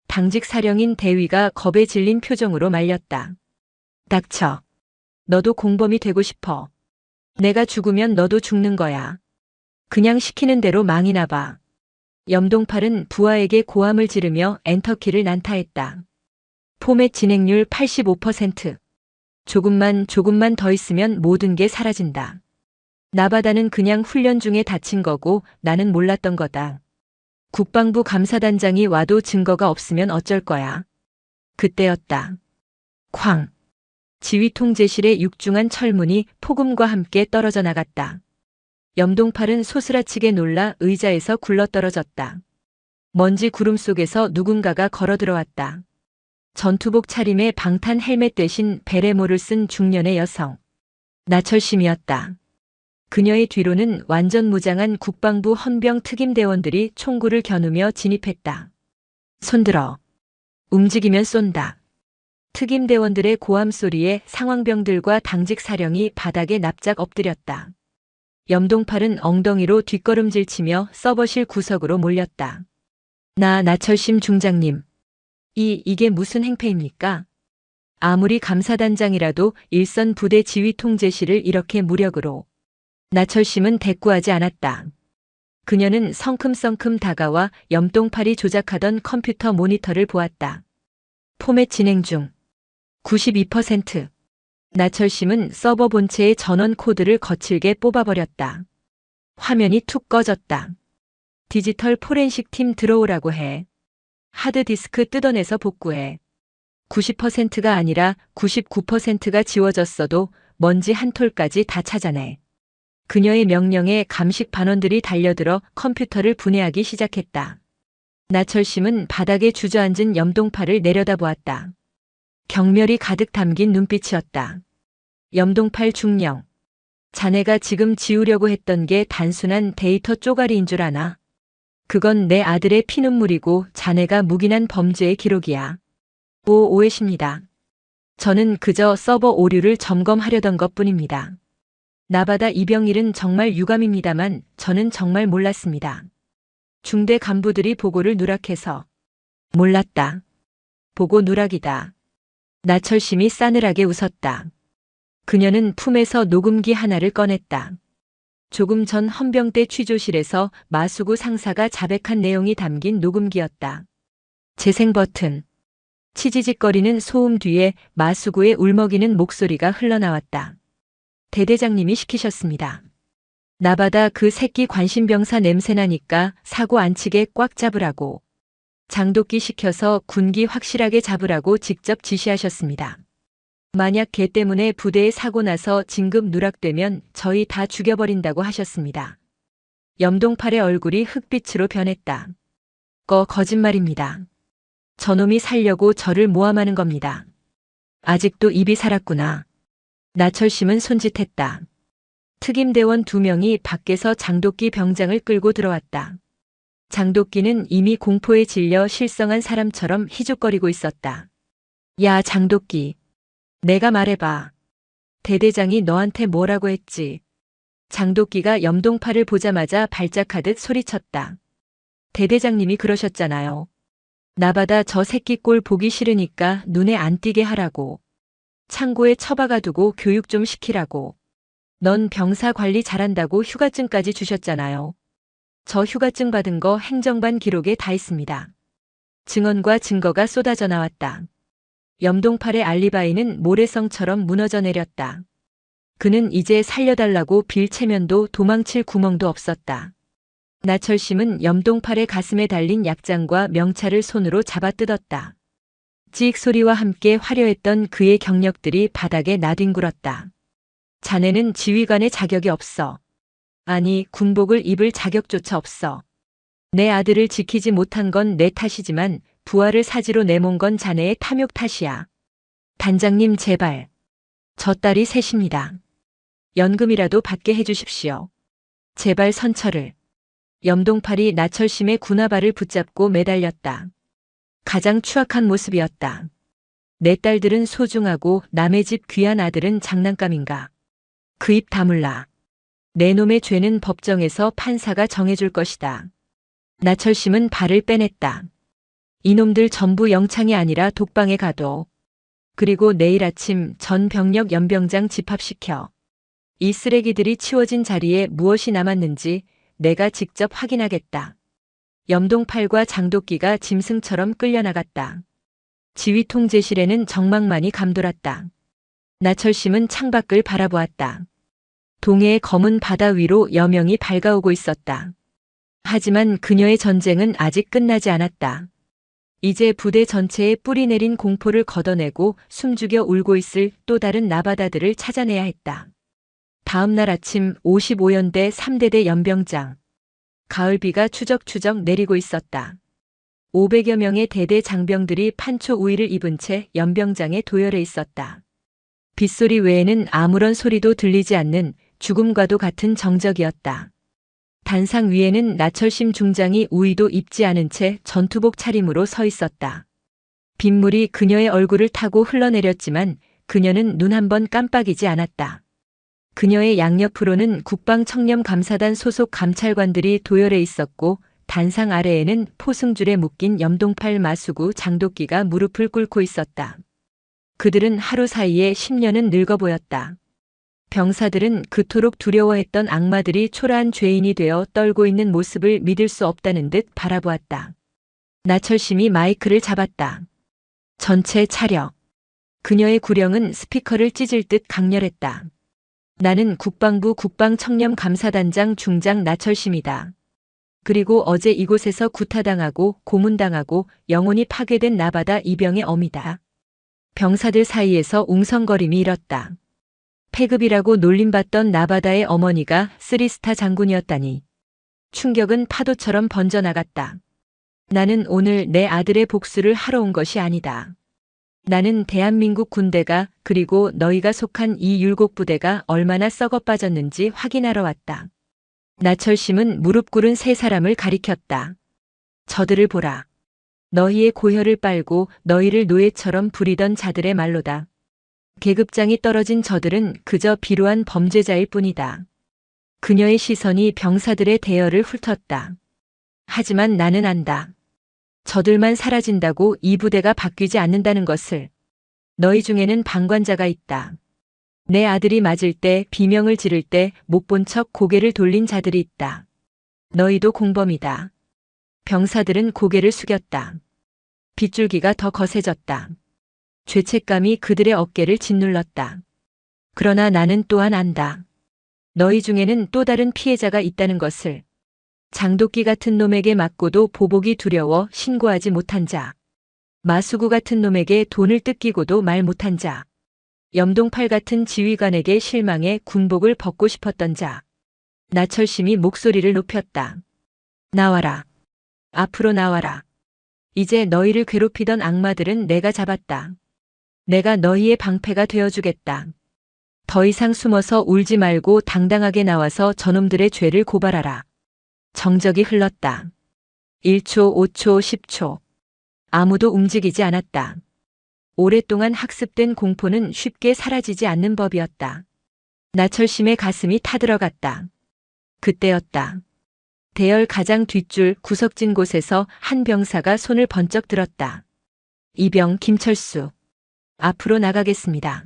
A: 당직 사령인 대위가 겁에 질린 표정으로 말렸다. 닥쳐. 너도 공범이 되고 싶어. 내가 죽으면 너도 죽는 거야. 그냥 시키는 대로 망이나 봐. 염동팔은 부하에게 고함을 지르며 엔터키를 난타했다. 포맷 진행률 85%. 조금만 더 있으면 모든 게 사라진다. 나바다는 그냥 훈련 중에 다친 거고 나는 몰랐던 거다. 국방부 감사단장이 와도 증거가 없으면 어쩔 거야. 그때였다. 쾅. 지휘통제실의 육중한 철문이 폭음과 함께 떨어져 나갔다. 염동팔은 소스라치게 놀라 의자에서 굴러떨어졌다. 먼지 구름 속에서 누군가가 걸어 들어왔다. 전투복 차림에 방탄 헬멧 대신 베레모를 쓴 중년의 여성. 나철심이었다. 그녀의 뒤로는 완전 무장한 국방부 헌병 특임대원들이 총구를 겨누며 진입했다. 손들어. 움직이면 쏜다. 특임대원들의 고함 소리에 상황병들과 당직 사령이 바닥에 납작 엎드렸다. 염동팔은 엉덩이로 뒷걸음질 치며 서버실 구석으로 몰렸다. 나철심 중장님. 이게 무슨 행패입니까? 아무리 감사단장이라도 일선 부대 지휘 통제실을 이렇게 무력으로. 나철심은 대꾸하지 않았다. 그녀는 성큼성큼 다가와 염동팔이 조작하던 컴퓨터 모니터를 보았다. 포맷 진행 중. 92%. 나철심은 서버 본체의 전원 코드를 거칠게 뽑아버렸다. 화면이 툭 꺼졌다. 디지털 포렌식 팀 들어오라고 해. 하드디스크 뜯어내서 복구해. 90%가 아니라 99%가 지워졌어도 먼지 한 톨까지 다 찾아내. 그녀의 명령에 감식 반원들이 달려들어 컴퓨터를 분해하기 시작했다. 나철심은 바닥에 주저앉은 염동팔을 내려다보았다. 경멸이 가득 담긴 눈빛이었다. 염동팔 중령. 자네가 지금 지우려고 했던 게 단순한 데이터 쪼가리인 줄 아나? 그건 내 아들의 피눈물이고 자네가 묵인한 범죄의 기록이야. 오해십니다. 저는 그저 서버 오류를 점검하려던 것뿐입니다. 나바다 이병일은 정말 유감입니다만 저는 정말 몰랐습니다. 중대 간부들이 보고를 누락해서. 몰랐다. 보고 누락이다. 나철심이 싸늘하게 웃었다. 그녀는 품에서 녹음기 하나를 꺼냈다. 조금 전 헌병대 취조실에서 마수구 상사가 자백한 내용이 담긴 녹음기였다. 재생 버튼. 치지직거리는 소음 뒤에 마수구의 울먹이는 목소리가 흘러나왔다. 대대장님이 시키셨습니다. 나바다 그 새끼 관심병사 냄새나니까 사고 안 치게 꽉 잡으라고. 장독기 시켜서 군기 확실하게 잡으라고 직접 지시하셨습니다. 만약 걔 때문에 부대에 사고 나서 진급 누락되면 저희 다 죽여버린다고 하셨습니다. 염동팔의 얼굴이 흑빛으로 변했다. 거짓말입니다. 저놈이 살려고 저를 모함하는 겁니다. 아직도 입이 살았구나. 나철심은 손짓했다. 특임대원 2명이 밖에서 장독기 병장을 끌고 들어왔다. 장독기는 이미 공포에 질려 실성한 사람처럼 희죽거리고 있었다. 야, 장독기. 내가 말해봐. 대대장이 너한테 뭐라고 했지? 장독기가 염동팔을 보자마자 발작하듯 소리쳤다. 대대장님이 그러셨잖아요. 나바다 저 새끼 꼴 보기 싫으니까 눈에 안 띄게 하라고. 창고에 처박아 두고 교육 좀 시키라고. 넌 병사 관리 잘한다고 휴가증까지 주셨잖아요. 저 휴가증 받은 거 행정반 기록에 다 있습니다. 증언과 증거가 쏟아져 나왔다. 염동팔의 알리바이는 모래성처럼 무너져 내렸다. 그는 이제 살려달라고 빌 체면도 도망칠 구멍도 없었다. 나철심은 염동팔의 가슴에 달린 약장과 명찰을 손으로 잡아뜯었다. 찍 소리와 함께 화려했던 그의 경력들이 바닥에 나뒹굴었다. 자네는 지휘관의 자격이 없어. 아니, 군복을 입을 자격조차 없어. 내 아들을 지키지 못한 건 내 탓이지만 부하를 사지로 내몬 건 자네의 탐욕 탓이야. 단장님 제발. 저 딸이 셋입니다. 연금이라도 받게 해주십시오. 제발 선처를. 염동팔이 나철심의 군화발을 붙잡고 매달렸다. 가장 추악한 모습이었다. 내 딸들은 소중하고 남의 집 귀한 아들은 장난감인가. 그 입 다물라. 내 놈의 죄는 법정에서 판사가 정해줄 것이다. 나철심은 발을 빼냈다. 이놈들 전부 영창이 아니라 독방에 가둬. 그리고 내일 아침 전 병력 연병장 집합시켜 이 쓰레기들이 치워진 자리에 무엇이 남았는지 내가 직접 확인하겠다. 염동팔과 장도끼가 짐승처럼 끌려나갔다. 지휘 통제실에는 정막만이 감돌았다. 나철심은 창밖을 바라보았다. 동해의 검은 바다 위로 여명이 밝아오고 있었다. 하지만 그녀의 전쟁은 아직 끝나지 않았다. 이제 부대 전체에 뿌리 내린 공포를 걷어내고 숨죽여 울고 있을 또 다른 나바다들을 찾아내야 했다. 다음 날 아침 55연대 3대대 연병장. 가을비가 추적추적 내리고 있었다. 500여 명의 대대 장병들이 판초 우위를 입은 채 연병장에 도열해 있었다. 빗소리 외에는 아무런 소리도 들리지 않는 죽음과도 같은 정적이었다. 단상 위에는 나철심 중장이 우위도 입지 않은 채 전투복 차림으로 서 있었다. 빗물이 그녀의 얼굴을 타고 흘러내렸지만 그녀는 눈 한 번 깜빡이지 않았다. 그녀의 양옆으로는 국방청렴감사단 소속 감찰관들이 도열해 있었고 단상 아래에는 포승줄에 묶인 염동팔 마수구 장도끼가 무릎을 꿇고 있었다. 그들은 하루 사이에 10년은 늙어 보였다. 병사들은 그토록 두려워했던 악마들이 초라한 죄인이 되어 떨고 있는 모습을 믿을 수 없다는 듯 바라보았다. 나철심이 마이크를 잡았다. 전체 차려. 그녀의 구령은 스피커를 찢을 듯 강렬했다. 나는 국방부 국방청렴감사단장 중장 나철심이다. 그리고 어제 이곳에서 구타당하고 고문당하고 영혼이 파괴된 나바다 이병의 어미다. 병사들 사이에서 웅성거림이 일었다. 패급이라고 놀림받던 나바다의 어머니가 3스타 장군이었다니. 충격은 파도처럼 번져나갔다. 나는 오늘 내 아들의 복수를 하러 온 것이 아니다. 나는 대한민국 군대가 그리고 너희가 속한 이 율곡부대가 얼마나 썩어 빠졌는지 확인하러 왔다. 나철심은 무릎 꿇은 세 사람을 가리켰다. 저들을 보라. 너희의 고혈을 빨고 너희를 노예처럼 부리던 자들의 말로다. 계급장이 떨어진 저들은 그저 비루한 범죄자일 뿐이다. 그녀의 시선이 병사들의 대열을 훑었다. 하지만 나는 안다. 저들만 사라진다고 이 부대가 바뀌지 않는다는 것을. 너희 중에는 방관자가 있다. 내 아들이 맞을 때 비명을 지를 때 못 본 척 고개를 돌린 자들이 있다. 너희도 공범이다. 병사들은 고개를 숙였다. 빗줄기가 더 거세졌다. 죄책감이 그들의 어깨를 짓눌렀다. 그러나 나는 또한 안다. 너희 중에는 또 다른 피해자가 있다는 것을. 장도끼 같은 놈에게 맞고도 보복이 두려워 신고하지 못한 자. 마수구 같은 놈에게 돈을 뜯기고도 말 못한 자. 염동팔 같은 지휘관에게 실망해 군복을 벗고 싶었던 자. 나철심이 목소리를 높였다. 나와라. 앞으로 나와라. 이제 너희를 괴롭히던 악마들은 내가 잡았다. 내가 너희의 방패가 되어주겠다. 더 이상 숨어서 울지 말고 당당하게 나와서 저놈들의 죄를 고발하라. 정적이 흘렀다. 1초, 5초, 10초. 아무도 움직이지 않았다. 오랫동안 학습된 공포는 쉽게 사라지지 않는 법이었다. 나철심의 가슴이 타들어갔다. 그때였다. 대열 가장 뒷줄 구석진 곳에서 한 병사가 손을 번쩍 들었다. 이병 김철수. 앞으로 나가겠습니다.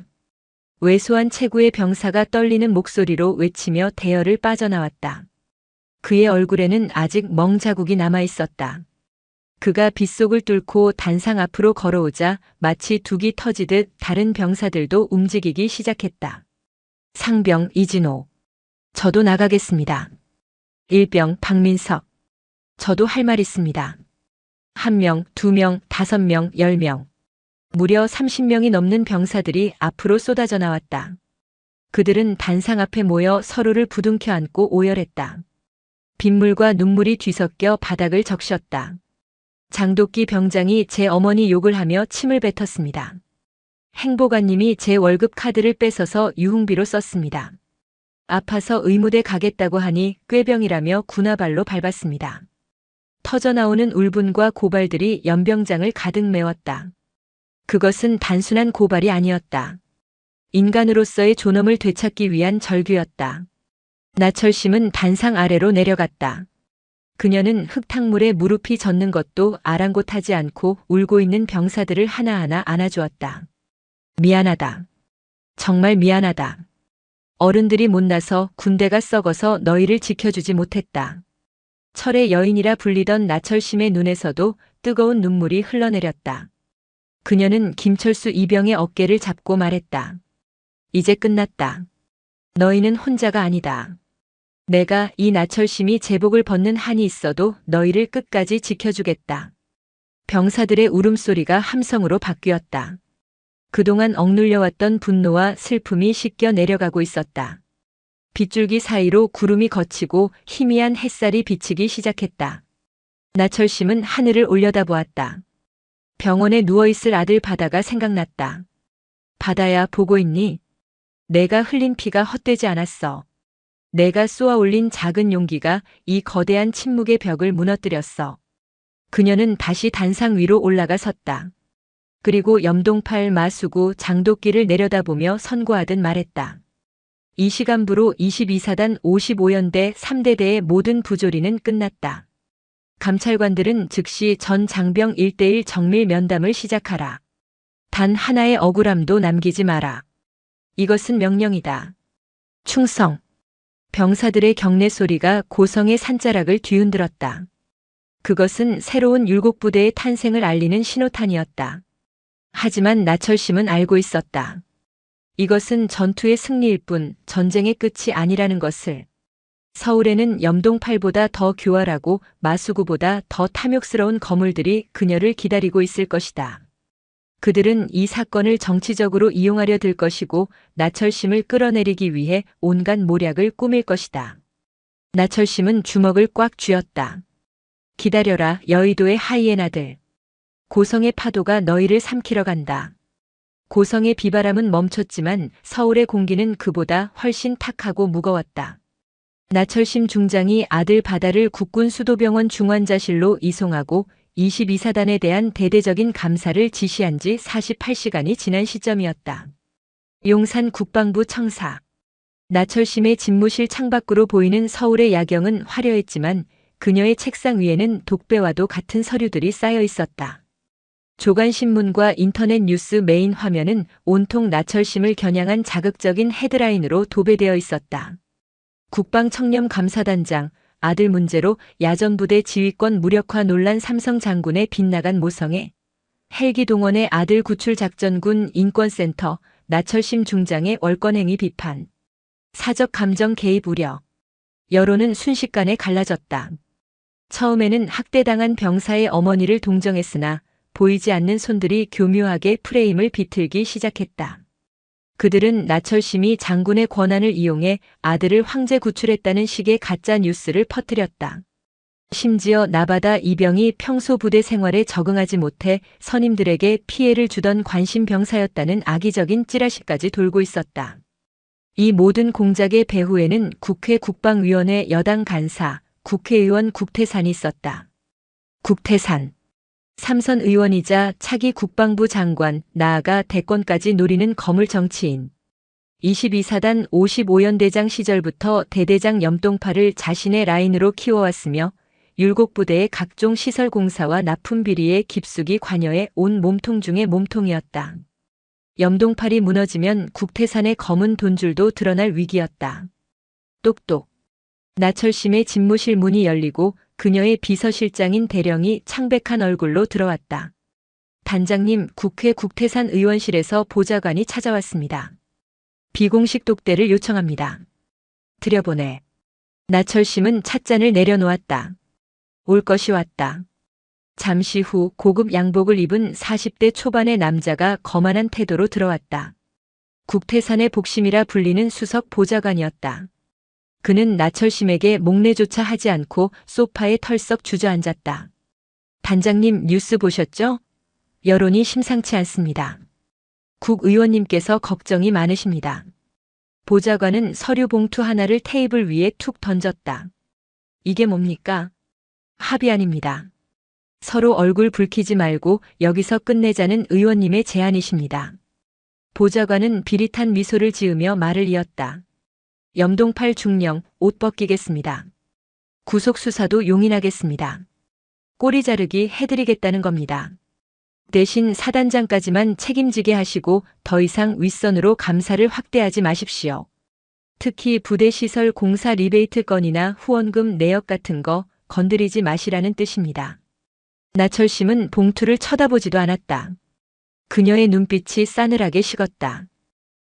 A: 왜소한 체구의 병사가 떨리는 목소리로 외치며 대열을 빠져나왔다. 그의 얼굴에는 아직 멍자국이 남아 있었다. 그가 빗속을 뚫고 단상 앞으로 걸어오자 마치 둑이 터지듯 다른 병사들도 움직이기 시작했다. 상병 이진호. 저도 나가겠습니다. 일병 박민석. 저도 할 말 있습니다. 1명, 2명, 5명, 10명. 무려 30명이 넘는 병사들이 앞으로 쏟아져 나왔다. 그들은 단상 앞에 모여 서로를 부둥켜 안고 오열했다. 빗물과 눈물이 뒤섞여 바닥을 적셨다. 장도끼 병장이 제 어머니 욕을 하며 침을 뱉었습니다. 행보관님이 제 월급 카드를 뺏어서 유흥비로 썼습니다. 아파서 의무대 가겠다고 하니 꾀병이라며 군화발로 밟았습니다. 터져나오는 울분과 고발들이 연병장을 가득 메웠다. 그것은 단순한 고발이 아니었다. 인간으로서의 존엄을 되찾기 위한 절규였다. 나철심은 단상 아래로 내려갔다. 그녀는 흙탕물에 무릎이 젖는 것도 아랑곳하지 않고 울고 있는 병사들을 하나하나 안아주었다. 미안하다. 정말 미안하다. 어른들이 못나서 군대가 썩어서 너희를 지켜주지 못했다. 철의 여인이라 불리던 나철심의 눈에서도 뜨거운 눈물이 흘러내렸다. 그녀는 김철수 이병의 어깨를 잡고 말했다. 이제 끝났다. 너희는 혼자가 아니다. 내가 이 나철심이 제복을 벗는 한이 있어도 너희를 끝까지 지켜주겠다. 병사들의 울음소리가 함성으로 바뀌었다. 그동안 억눌려왔던 분노와 슬픔이 씻겨 내려가고 있었다. 빗줄기 사이로 구름이 걷히고 희미한 햇살이 비치기 시작했다. 나철심은 하늘을 올려다보았다. 병원에 누워있을 아들 바다가 생각났다. 바다야, 보고 있니? 내가 흘린 피가 헛되지 않았어. 내가 쏘아올린 작은 용기가 이 거대한 침묵의 벽을 무너뜨렸어. 그녀는 다시 단상 위로 올라가 섰다. 그리고 염동팔, 마수구, 장독기를 내려다보며 선고하듯 말했다. 이 시간부로 22사단 55연대 3대대의 모든 부조리는 끝났다. 감찰관들은 즉시 전 장병 1:1 정밀 면담을 시작하라. 단 하나의 억울함도 남기지 마라. 이것은 명령이다. 충성. 병사들의 경례 소리가 고성의 산자락을 뒤흔들었다. 그것은 새로운 율곡부대의 탄생을 알리는 신호탄이었다. 하지만 나철심은 알고 있었다. 이것은 전투의 승리일 뿐 전쟁의 끝이 아니라는 것을. 서울에는 염동팔보다 더 교활하고 마수구보다 더 탐욕스러운 거물들이 그녀를 기다리고 있을 것이다. 그들은 이 사건을 정치적으로 이용하려 들 것이고 나철심을 끌어내리기 위해 온갖 모략을 꾸밀 것이다. 나철심은 주먹을 꽉 쥐었다. 기다려라, 여의도의 하이에나들. 고성의 파도가 너희를 삼키러 간다. 고성의 비바람은 멈췄지만 서울의 공기는 그보다 훨씬 탁하고 무거웠다. 나철심 중장이 아들 바다를 국군 수도병원 중환자실로 이송하고 22사단에 대한 대대적인 감사를 지시한 지 48시간이 지난 시점이었다. 용산 국방부 청사. 나철심의 집무실 창밖으로 보이는 서울의 야경은 화려했지만 그녀의 책상 위에는 독배와도 같은 서류들이 쌓여 있었다. 조간신문과 인터넷 뉴스 메인 화면은 온통 나철심을 겨냥한 자극적인 헤드라인으로 도배되어 있었다. 국방청렴감사단장, 아들 문제로 야전부대 지휘권 무력화 논란 삼성 장군의 빗나간 모성애, 헬기 동원의 아들 구출작전군 인권센터, 나철심 중장의 월권행위 비판, 사적 감정 개입 우려. 여론은 순식간에 갈라졌다. 처음에는 학대당한 병사의 어머니를 동정했으나 보이지 않는 손들이 교묘하게 프레임을 비틀기 시작했다. 그들은 나철심이 장군의 권한을 이용해 아들을 황제 구출했다는 식의 가짜 뉴스를 퍼뜨렸다. 심지어 나바다 이병이 평소 부대 생활에 적응하지 못해 선임들에게 피해를 주던 관심병사였다는 악의적인 찌라시까지 돌고 있었다. 이 모든 공작의 배후에는 국회 국방위원회 여당 간사, 국회의원 국태산이 있었다. 국태산. 삼선 의원이자 차기 국방부 장관, 나아가 대권까지 노리는 거물 정치인. 22사단 55연대장 시절부터 대대장 염동팔을 자신의 라인으로 키워왔으며 율곡부대의 각종 시설 공사와 납품 비리에 깊숙이 관여해 온 몸통 중의 몸통이었다. 염동팔이 무너지면 국태산의 검은 돈줄도 드러날 위기였다. 똑똑. 나철심의 집무실 문이 열리고 그녀의 비서실장인 대령이 창백한 얼굴로 들어왔다. 단장님, 국회 국태산 의원실에서 보좌관이 찾아왔습니다. 비공식 독대를 요청합니다. 들여보내. 나철심은 찻잔을 내려놓았다. 올 것이 왔다. 잠시 후 고급 양복을 입은 40대 초반의 남자가 거만한 태도로 들어왔다. 국태산의 복심이라 불리는 수석 보좌관이었다. 그는 나철심에게 목례조차 하지 않고 소파에 털썩 주저앉았다. 단장님, 뉴스 보셨죠? 여론이 심상치 않습니다. 국의원님께서 걱정이 많으십니다. 보좌관은 서류 봉투 하나를 테이블 위에 툭 던졌다. 이게 뭡니까? 합의안입니다. 서로 얼굴 붉히지 말고 여기서 끝내자는 의원님의 제안이십니다. 보좌관은 비릿한 미소를 지으며 말을 이었다. 염동팔 중령, 옷 벗기겠습니다. 구속수사도 용인하겠습니다. 꼬리 자르기 해드리겠다는 겁니다. 대신 사단장까지만 책임지게 하시고 더 이상 윗선으로 감사를 확대하지 마십시오. 특히 부대시설 공사 리베이트 건이나 후원금 내역 같은 거 건드리지 마시라는 뜻입니다. 나철심은 봉투를 쳐다보지도 않았다. 그녀의 눈빛이 싸늘하게 식었다.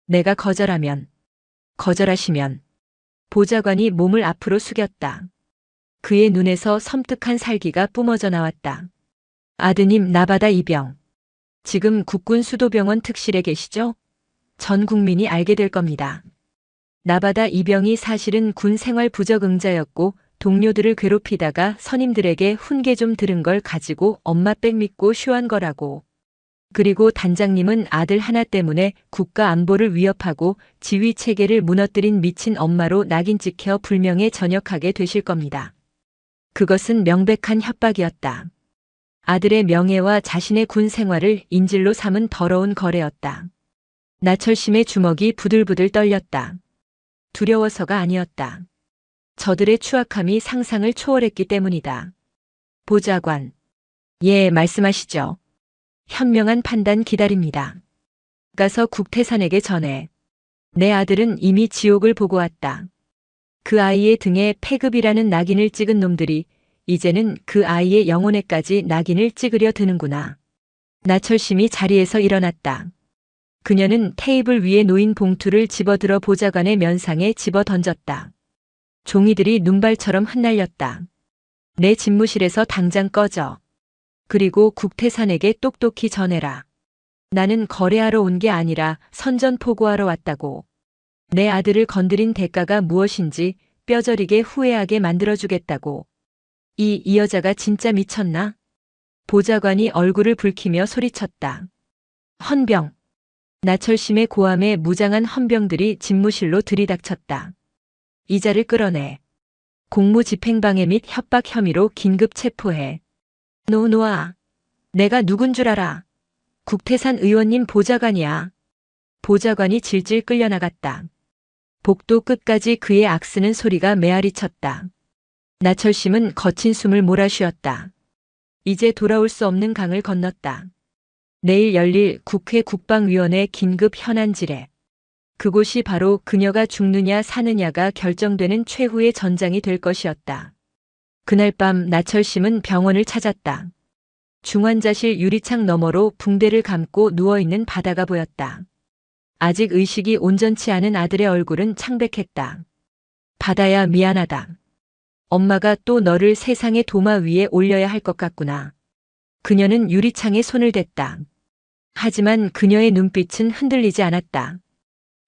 A: 내가 거절하시면. 보좌관이 몸을 앞으로 숙였다. 그의 눈에서 섬뜩한 살기가 뿜어져 나왔다. 아드님 나바다 이병. 지금 국군 수도병원 특실에 계시죠? 전 국민이 알게 될 겁니다. 나바다 이병이 사실은 군 생활 부적응자였고 동료들을 괴롭히다가 선임들에게 훈계 좀 들은 걸 가지고 엄마 백 믿고 쇼한 거라고. 그리고 단장님은 아들 하나 때문에 국가 안보를 위협하고 지휘 체계를 무너뜨린 미친 엄마로 낙인 찍혀 불명예 전역하게 되실 겁니다. 그것은 명백한 협박이었다. 아들의 명예와 자신의 군 생활을 인질로 삼은 더러운 거래였다. 나철심의 주먹이 부들부들 떨렸다. 두려워서가 아니었다. 저들의 추악함이 상상을 초월했기 때문이다. 보좌관. 예, 말씀하시죠. 현명한 판단 기다립니다. 가서 국태산에게 전해. 내 아들은 이미 지옥을 보고 왔다. 그 아이의 등에 폐급이라는 낙인을 찍은 놈들이 이제는 그 아이의 영혼에까지 낙인을 찍으려 드는구나. 나철심이 자리에서 일어났다. 그녀는 테이블 위에 놓인 봉투를 집어들어 보좌관의 면상에 집어 던졌다. 종이들이 눈발처럼 흩날렸다. 내 집무실에서 당장 꺼져. 그리고 국태산에게 똑똑히 전해라. 나는 거래하러 온 게 아니라 선전포고하러 왔다고. 내 아들을 건드린 대가가 무엇인지 뼈저리게 후회하게 만들어주겠다고. 이 여자가 진짜 미쳤나? 보좌관이 얼굴을 붉히며 소리쳤다. 헌병. 나철심의 고함에 무장한 헌병들이 집무실로 들이닥쳤다. 이자를 끌어내. 공무집행방해 및 협박 혐의로 긴급 체포해. 놓아. 내가 누군 줄 알아. 국태산 의원님 보좌관이야. 보좌관이 질질 끌려나갔다. 복도 끝까지 그의 악쓰는 소리가 메아리 쳤다. 나철심은 거친 숨을 몰아쉬었다. 이제 돌아올 수 없는 강을 건넜다. 내일 열릴 국회 국방위원회 긴급 현안질에. 그곳이 바로 그녀가 죽느냐 사느냐가 결정되는 최후의 전장이 될 것이었다. 그날 밤 나철심은 병원을 찾았다. 중환자실 유리창 너머로 붕대를 감고 누워있는 바다가 보였다. 아직 의식이 온전치 않은 아들의 얼굴은 창백했다. 바다야 미안하다. 엄마가 또 너를 세상의 도마 위에 올려야 할 것 같구나. 그녀는 유리창에 손을 댔다. 하지만 그녀의 눈빛은 흔들리지 않았다.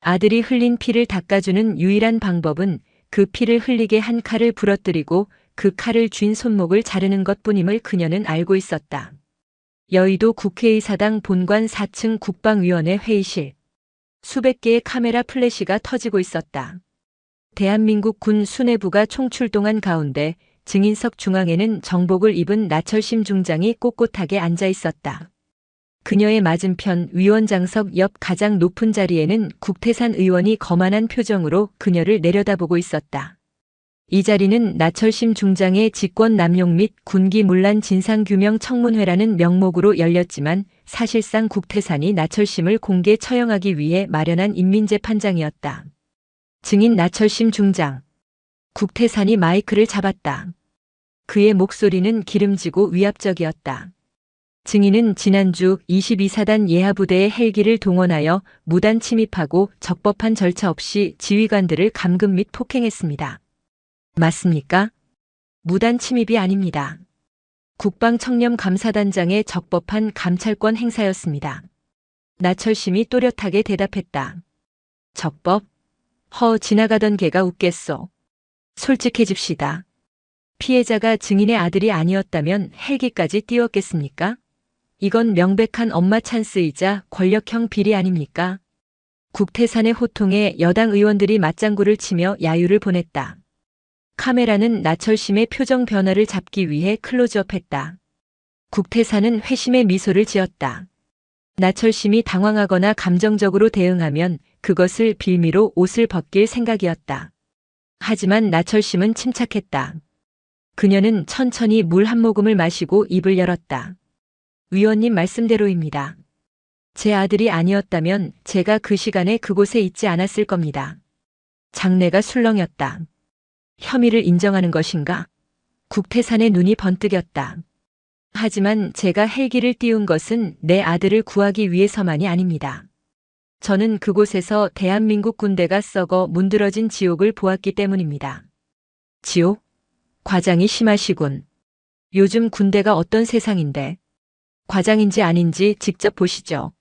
A: 아들이 흘린 피를 닦아주는 유일한 방법은 그 피를 흘리게 한 칼을 부러뜨리고 그 칼을 쥔 손목을 자르는 것뿐임을 그녀는 알고 있었다. 여의도 국회의사당 본관 4층 국방위원회 회의실. 수백 개의 카메라 플래시가 터지고 있었다. 대한민국 군 수뇌부가 총출동한 가운데 증인석 중앙에는 정복을 입은 나철심 중장이 꼿꼿하게 앉아 있었다. 그녀의 맞은편 위원장석 옆 가장 높은 자리에는 국태산 의원이 거만한 표정으로 그녀를 내려다보고 있었다. 이 자리는 나철심 중장의 직권 남용 및 군기 문란 진상규명 청문회라는 명목으로 열렸지만 사실상 국태산이 나철심을 공개 처형하기 위해 마련한 인민재판장이었다. 증인 나철심 중장. 국태산이 마이크를 잡았다. 그의 목소리는 기름지고 위압적이었다. 증인은 지난주 22사단 예하부대의 헬기를 동원하여 무단 침입하고 적법한 절차 없이 지휘관들을 감금 및 폭행했습니다. 맞습니까? 무단 침입이 아닙니다. 국방청렴감사단장의 적법한 감찰권 행사였습니다. 나철심이 또렷하게 대답했다. 적법? 지나가던 개가 웃겠소. 솔직해집시다. 피해자가 증인의 아들이 아니었다면 헬기까지 띄웠겠습니까? 이건 명백한 엄마 찬스이자 권력형 비리 아닙니까? 국태산의 호통에 여당 의원들이 맞장구를 치며 야유를 보냈다. 카메라는 나철심의 표정 변화를 잡기 위해 클로즈업했다. 국태산은 회심의 미소를 지었다. 나철심이 당황하거나 감정적으로 대응하면 그것을 빌미로 옷을 벗길 생각이었다. 하지만 나철심은 침착했다. 그녀는 천천히 물 한 모금을 마시고 입을 열었다. 위원님 말씀대로입니다. 제 아들이 아니었다면 제가 그 시간에 그곳에 있지 않았을 겁니다. 장내가 술렁였다. 혐의를 인정하는 것인가? 국태산의 눈이 번뜩였다. 하지만 제가 헬기를 띄운 것은 내 아들을 구하기 위해서만이 아닙니다. 저는 그곳에서 대한민국 군대가 썩어 문드러진 지옥을 보았기 때문입니다. 지옥? 과장이 심하시군. 요즘 군대가 어떤 세상인데? 과장인지 아닌지 직접 보시죠.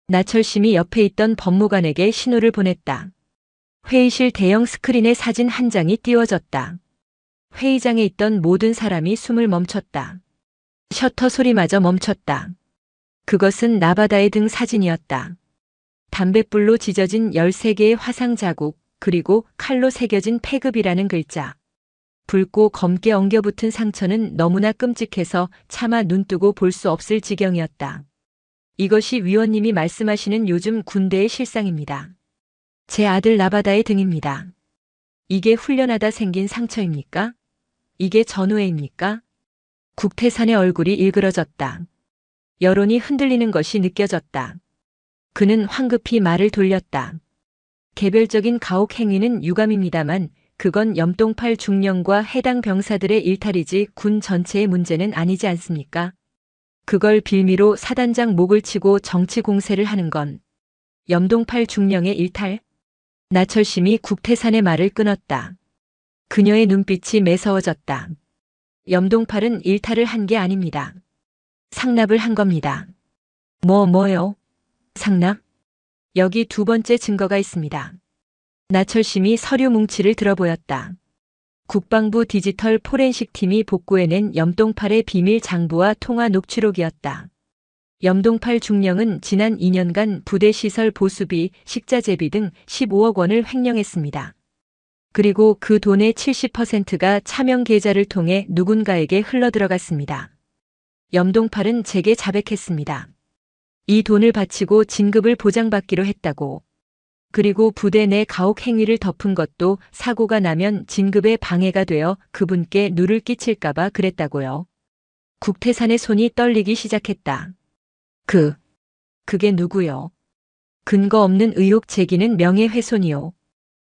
A: 나철심이 옆에 있던 법무관에게 신호를 보냈다. 회의실 대형 스크린에 사진 한 장이 띄워졌다. 회의장에 있던 모든 사람이 숨을 멈췄다. 셔터 소리마저 멈췄다. 그것은 나바다의 등 사진이었다. 담뱃불로 지져진 13개의 화상 자국, 그리고 칼로 새겨진 패급이라는 글자. 붉고 검게 엉겨붙은 상처는 너무나 끔찍해서 차마 눈뜨고 볼 수 없을 지경이었다. 이것이 위원님이 말씀하시는 요즘 군대의 실상입니다. 제 아들 나바다의 등입니다. 이게 훈련하다 생긴 상처입니까? 이게 전우회입니까? 국태산의 얼굴이 일그러졌다. 여론이 흔들리는 것이 느껴졌다. 그는 황급히 말을 돌렸다. 개별적인 가혹 행위는 유감입니다만 그건 염동팔 중령과 해당 병사들의 일탈이지 군 전체의 문제는 아니지 않습니까? 그걸 빌미로 사단장 목을 치고 정치 공세를 하는 건 염동팔 중령의 일탈? 나철심이 국태산의 말을 끊었다. 그녀의 눈빛이 매서워졌다. 염동팔은 일탈을 한 게 아닙니다. 상납을 한 겁니다. 뭐요? 상납? 여기 두 번째 증거가 있습니다. 나철심이 서류 뭉치를 들어보였다. 국방부 디지털 포렌식 팀이 복구해낸 염동팔의 비밀 장부와 통화 녹취록이었다. 염동팔 중령은 지난 2년간 부대 시설 보수비, 식자재비 등 15억 원을 횡령했습니다. 그리고 그 돈의 70%가 차명 계좌를 통해 누군가에게 흘러들어갔습니다. 염동팔은 제게 자백했습니다. 이 돈을 바치고 진급을 보장받기로 했다고. 그리고 부대 내 가혹 행위를 덮은 것도 사고가 나면 진급에 방해가 되어 그분께 누를 끼칠까봐 그랬다고요. 국태산의 손이 떨리기 시작했다. 그게 누구요? 근거 없는 의혹 제기는 명예훼손이요.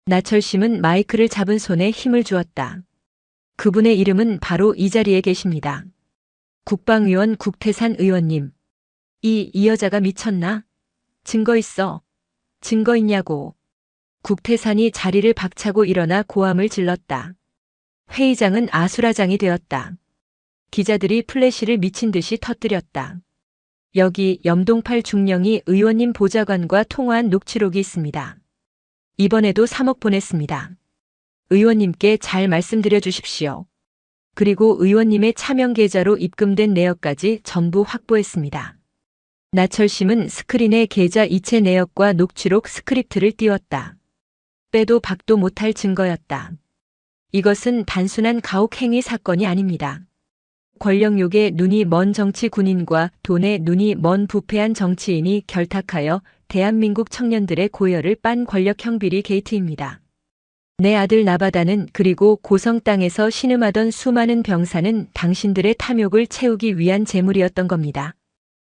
A: 나철심은 마이크를 잡은 손에 힘을 주었다. 그분의 이름은 바로 이 자리에 계십니다. 국방위원 국태산 의원님. 이 여자가 미쳤나? 증거 있어. 증거 있냐고. 국태산이 자리를 박차고 일어나 고함을 질렀다. 회의장은 아수라장이 되었다. 기자들이 플래시를 미친 듯이 터뜨렸다. 여기 염동팔 중령이 의원님 보좌관과 통화한 녹취록이 있습니다. 이번에도 3억 보냈습니다. 의원님께 잘 말씀드려 주십시오. 그리고 의원님의 차명 계좌로 입금된 내역까지 전부 확보했습니다. 나철심은 스크린에 계좌 이체 내역과 녹취록 스크립트를 띄웠다. 빼도 박도 못할 증거였다. 이것은 단순한 가혹 행위 사건이 아닙니다. 권력욕에 눈이 먼 정치 군인과 돈에 눈이 먼 부패한 정치인이 결탁하여 대한민국 청년들의 고열을 빤 권력형 비리 게이트입니다. 내 아들 나바다는 그리고 고성 땅에서 신음하던 수많은 병사는 당신들의 탐욕을 채우기 위한 재물이었던 겁니다.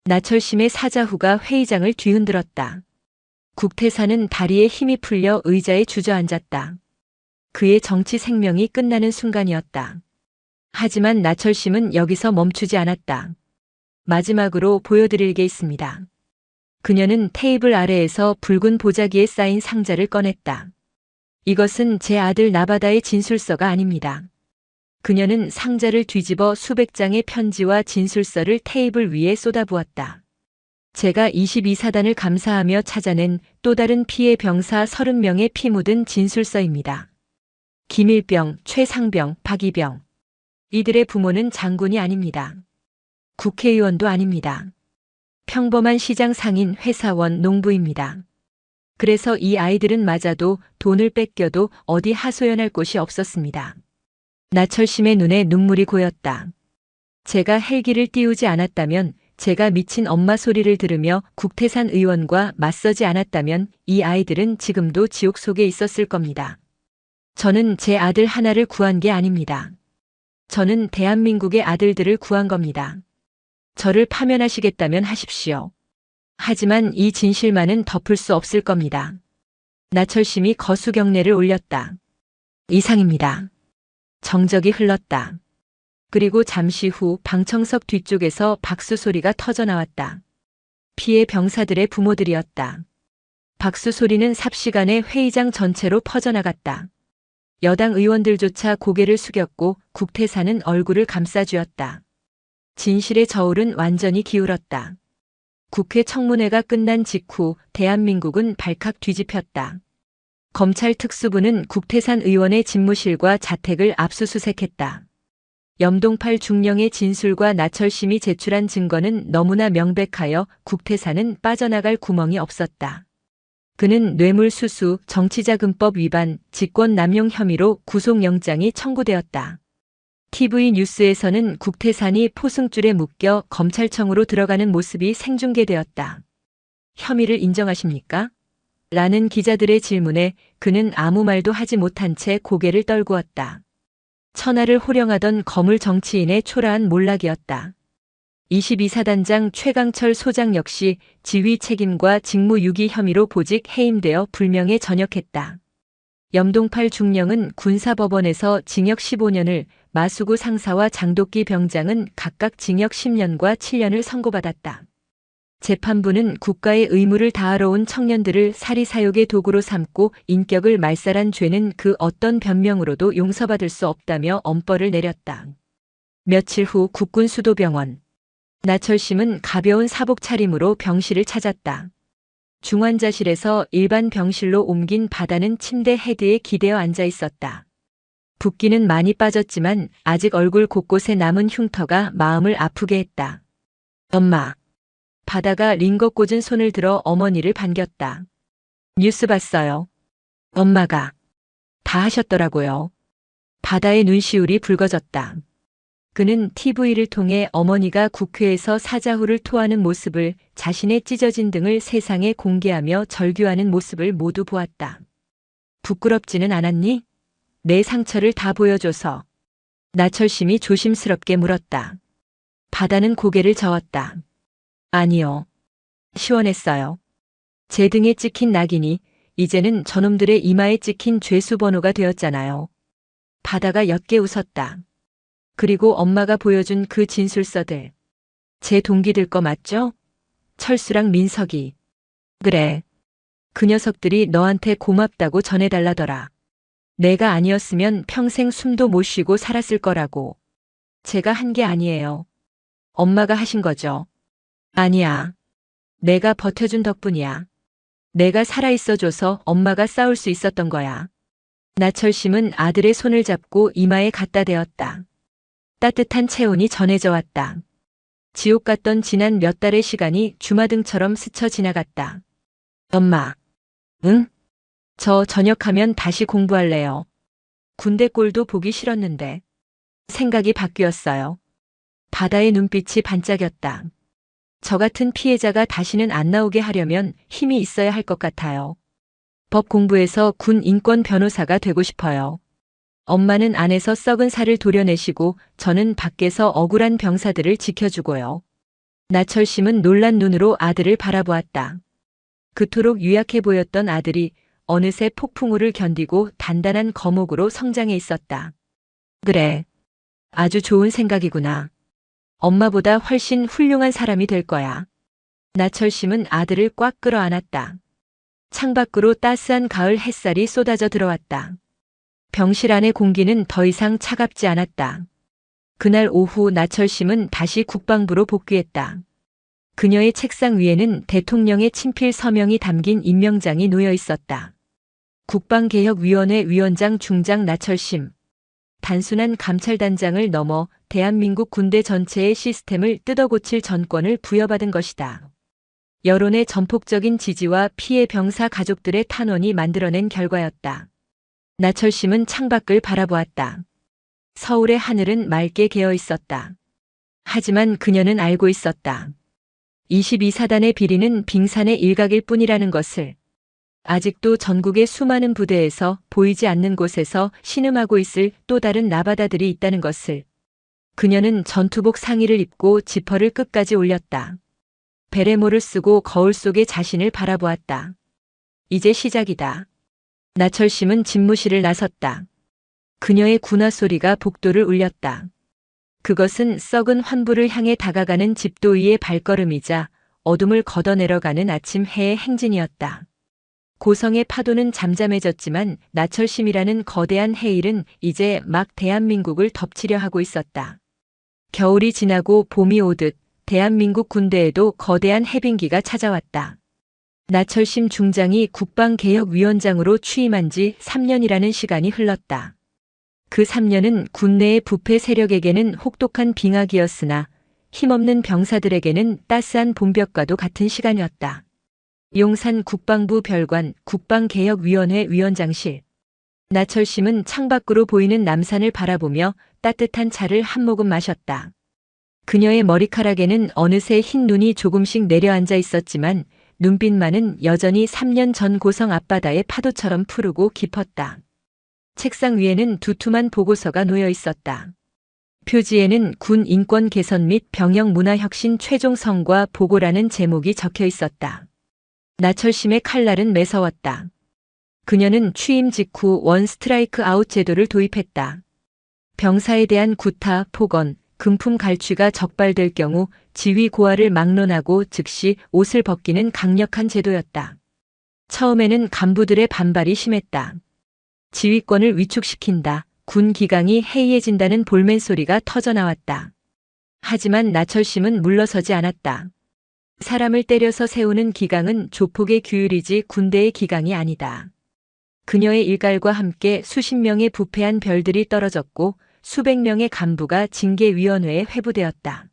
A: 나철심의 사자후가 회의장을 뒤흔들었다. 국태산은 다리에 힘이 풀려 의자에 주저앉았다. 그의 정치 생명이 끝나는 순간이었다. 하지만 나철심은 여기서 멈추지 않았다. 마지막으로 보여드릴 게 있습니다. 그녀는 테이블 아래에서 붉은 보자기에 쌓인 상자를 꺼냈다. 이것은 제 아들 나바다의 진술서가 아닙니다. 그녀는 상자를 뒤집어 수백 장의 편지와 진술서를 테이블 위에 쏟아부었다. 제가 22사단을 감사하며 찾아낸 또 다른 피해 병사 30명의 피 묻은 진술서입니다. 김일병, 최상병, 박이병. 이들의 부모는 장군이 아닙니다. 국회의원도 아닙니다. 평범한 시장 상인, 회사원, 농부입니다. 그래서 이 아이들은 맞아도 돈을 뺏겨도 어디 하소연할 곳이 없었습니다. 나철심의 눈에 눈물이 고였다. 제가 헬기를 띄우지 않았다면, 제가 미친 엄마 소리를 들으며 국태산 의원과 맞서지 않았다면 이 아이들은 지금도 지옥 속에 있었을 겁니다. 저는 제 아들 하나를 구한 게 아닙니다. 저는 대한민국의 아들들을 구한 겁니다. 저를 파면하시겠다면 하십시오. 하지만 이 진실만은 덮을 수 없을 겁니다. 나철심이 거수경례를 올렸다. 이상입니다. 정적이 흘렀다. 그리고 잠시 후 방청석 뒤쪽에서 박수 소리가 터져 나왔다. 피해 병사들의 부모들이었다. 박수 소리는 삽시간에 회의장 전체로 퍼져나갔다. 여당 의원들조차 고개를 숙였고 국태사는 얼굴을 감싸쥐었다. 진실의 저울은 완전히 기울었다. 국회 청문회가 끝난 직후 대한민국은 발칵 뒤집혔다. 검찰 특수부는 국태산 의원의 집무실과 자택을 압수수색했다. 염동팔 중령의 진술과 나철심이 제출한 증거는 너무나 명백하여 국태산은 빠져나갈 구멍이 없었다. 그는 뇌물수수, 정치자금법 위반, 직권남용 혐의로 구속영장이 청구되었다. TV 뉴스에서는 국태산이 포승줄에 묶여 검찰청으로 들어가는 모습이 생중계되었다. 혐의를 인정하십니까? 라는 기자들의 질문에 그는 아무 말도 하지 못한 채 고개를 떨구었다. 천하를 호령하던 거물 정치인의 초라한 몰락이었다. 22사단장 최강철 소장 역시 지휘 책임과 직무유기 혐의로 보직 해임되어 불명예 전역했다. 염동팔 중령은 군사법원에서 징역 15년을, 마수구 상사와 장도끼 병장은 각각 징역 10년과 7년을 선고받았다. 재판부는 국가의 의무를 다하러 온 청년들을 사리사욕의 도구로 삼고 인격을 말살한 죄는 그 어떤 변명으로도 용서받을 수 없다며 엄벌을 내렸다. 며칠 후 국군 수도병원. 나철심은 가벼운 사복 차림으로 병실을 찾았다. 중환자실에서 일반 병실로 옮긴 바다는 침대 헤드에 기대어 앉아 있었다. 붓기는 많이 빠졌지만 아직 얼굴 곳곳에 남은 흉터가 마음을 아프게 했다. 엄마. 바다가 링거 꽂은 손을 들어 어머니를 반겼다. 뉴스 봤어요. 엄마가. 다 하셨더라고요. 바다의 눈시울이 붉어졌다. 그는 TV를 통해 어머니가 국회에서 사자후를 토하는 모습을, 자신의 찢어진 등을 세상에 공개하며 절규하는 모습을 모두 보았다. 부끄럽지는 않았니? 내 상처를 다 보여줘서. 나철심이 조심스럽게 물었다. 바다는 고개를 저었다. 아니요. 시원했어요. 제 등에 찍힌 낙인이 이제는 저놈들의 이마에 찍힌 죄수 번호가 되었잖아요. 바다가 옅게 웃었다. 그리고 엄마가 보여준 그 진술서들. 제 동기들 거 맞죠? 철수랑 민석이. 그래. 그 녀석들이 너한테 고맙다고 전해달라더라. 내가 아니었으면 평생 숨도 못 쉬고 살았을 거라고. 제가 한 게 아니에요. 엄마가 하신 거죠. 아니야. 내가 버텨준 덕분이야. 내가 살아있어줘서 엄마가 싸울 수 있었던 거야. 나철심은 아들의 손을 잡고 이마에 갖다 대었다. 따뜻한 체온이 전해져 왔다. 지옥 같던 지난 몇 달의 시간이 주마등처럼 스쳐 지나갔다. 엄마. 응? 저 전역하면 다시 공부할래요. 군대 꼴도 보기 싫었는데. 생각이 바뀌었어요. 바다의 눈빛이 반짝였다. 저 같은 피해자가 다시는 안 나오게 하려면 힘이 있어야 할 것 같아요. 법 공부해서 군 인권 변호사가 되고 싶어요. 엄마는 안에서 썩은 살을 도려내시고 저는 밖에서 억울한 병사들을 지켜주고요. 나철심은 놀란 눈으로 아들을 바라보았다. 그토록 유약해 보였던 아들이 어느새 폭풍우를 견디고 단단한 거목으로 성장해 있었다. 그래. 아주 좋은 생각이구나. 엄마보다 훨씬 훌륭한 사람이 될 거야. 나철심은 아들을 꽉 끌어안았다. 창밖으로 따스한 가을 햇살이 쏟아져 들어왔다. 병실 안의 공기는 더 이상 차갑지 않았다. 그날 오후 나철심은 다시 국방부로 복귀했다. 그녀의 책상 위에는 대통령의 친필 서명이 담긴 임명장이 놓여 있었다. 국방개혁위원회 위원장 중장 나철심. 단순한 감찰단장을 넘어 대한민국 군대 전체의 시스템을 뜯어고칠 전권을 부여받은 것이다. 여론의 전폭적인 지지와 피해 병사 가족들의 탄원이 만들어낸 결과였다. 나철심은 창밖을 바라보았다. 서울의 하늘은 맑게 개어 있었다. 하지만 그녀는 알고 있었다. 22사단의 비리는 빙산의 일각일 뿐이라는 것을. 아직도 전국의 수많은 부대에서 보이지 않는 곳에서 신음하고 있을 또 다른 나바다들이 있다는 것을. 그녀는 전투복 상의를 입고 지퍼를 끝까지 올렸다. 베레모를 쓰고 거울 속에 자신을 바라보았다. 이제 시작이다. 나철심은 집무실을 나섰다. 그녀의 군화 소리가 복도를 울렸다. 그것은 썩은 환부를 향해 다가가는 집도이의 발걸음이자 어둠을 걷어내려가는 아침 해의 행진이었다. 고성의 파도는 잠잠해졌지만 나철심이라는 거대한 해일은 이제 막 대한민국을 덮치려 하고 있었다. 겨울이 지나고 봄이 오듯 대한민국 군대에도 거대한 해빙기가 찾아왔다. 나철심 중장이 국방개혁위원장으로 취임한 지 3년이라는 시간이 흘렀다. 그 3년은 군내의 부패 세력에게는 혹독한 빙하기였으나 힘없는 병사들에게는 따스한 봄볕과도 같은 시간이었다. 용산 국방부 별관 국방개혁위원회 위원장실. 나철심은 창밖으로 보이는 남산을 바라보며 따뜻한 차를 한 모금 마셨다. 그녀의 머리카락에는 어느새 흰 눈이 조금씩 내려앉아 있었지만 눈빛만은 여전히 3년 전 고성 앞바다의 파도처럼 푸르고 깊었다. 책상 위에는 두툼한 보고서가 놓여 있었다. 표지에는 군 인권 개선 및 병영 문화 혁신 최종 성과 보고라는 제목이 적혀 있었다. 나철심의 칼날은 매서웠다. 그녀는 취임 직후 원 스트라이크 아웃 제도를 도입했다. 병사에 대한 구타, 폭언, 금품 갈취가 적발될 경우 지휘 고하를 막론하고 즉시 옷을 벗기는 강력한 제도였다. 처음에는 간부들의 반발이 심했다. 지휘권을 위축시킨다. 군 기강이 해이해진다는 볼멘 소리가 터져나왔다. 하지만 나철심은 물러서지 않았다. 사람을 때려서 세우는 기강은 조폭의 규율이지 군대의 기강이 아니다. 그녀의 일갈과 함께 수십 명의 부패한 별들이 떨어졌고 수백 명의 간부가 징계위원회에 회부되었다.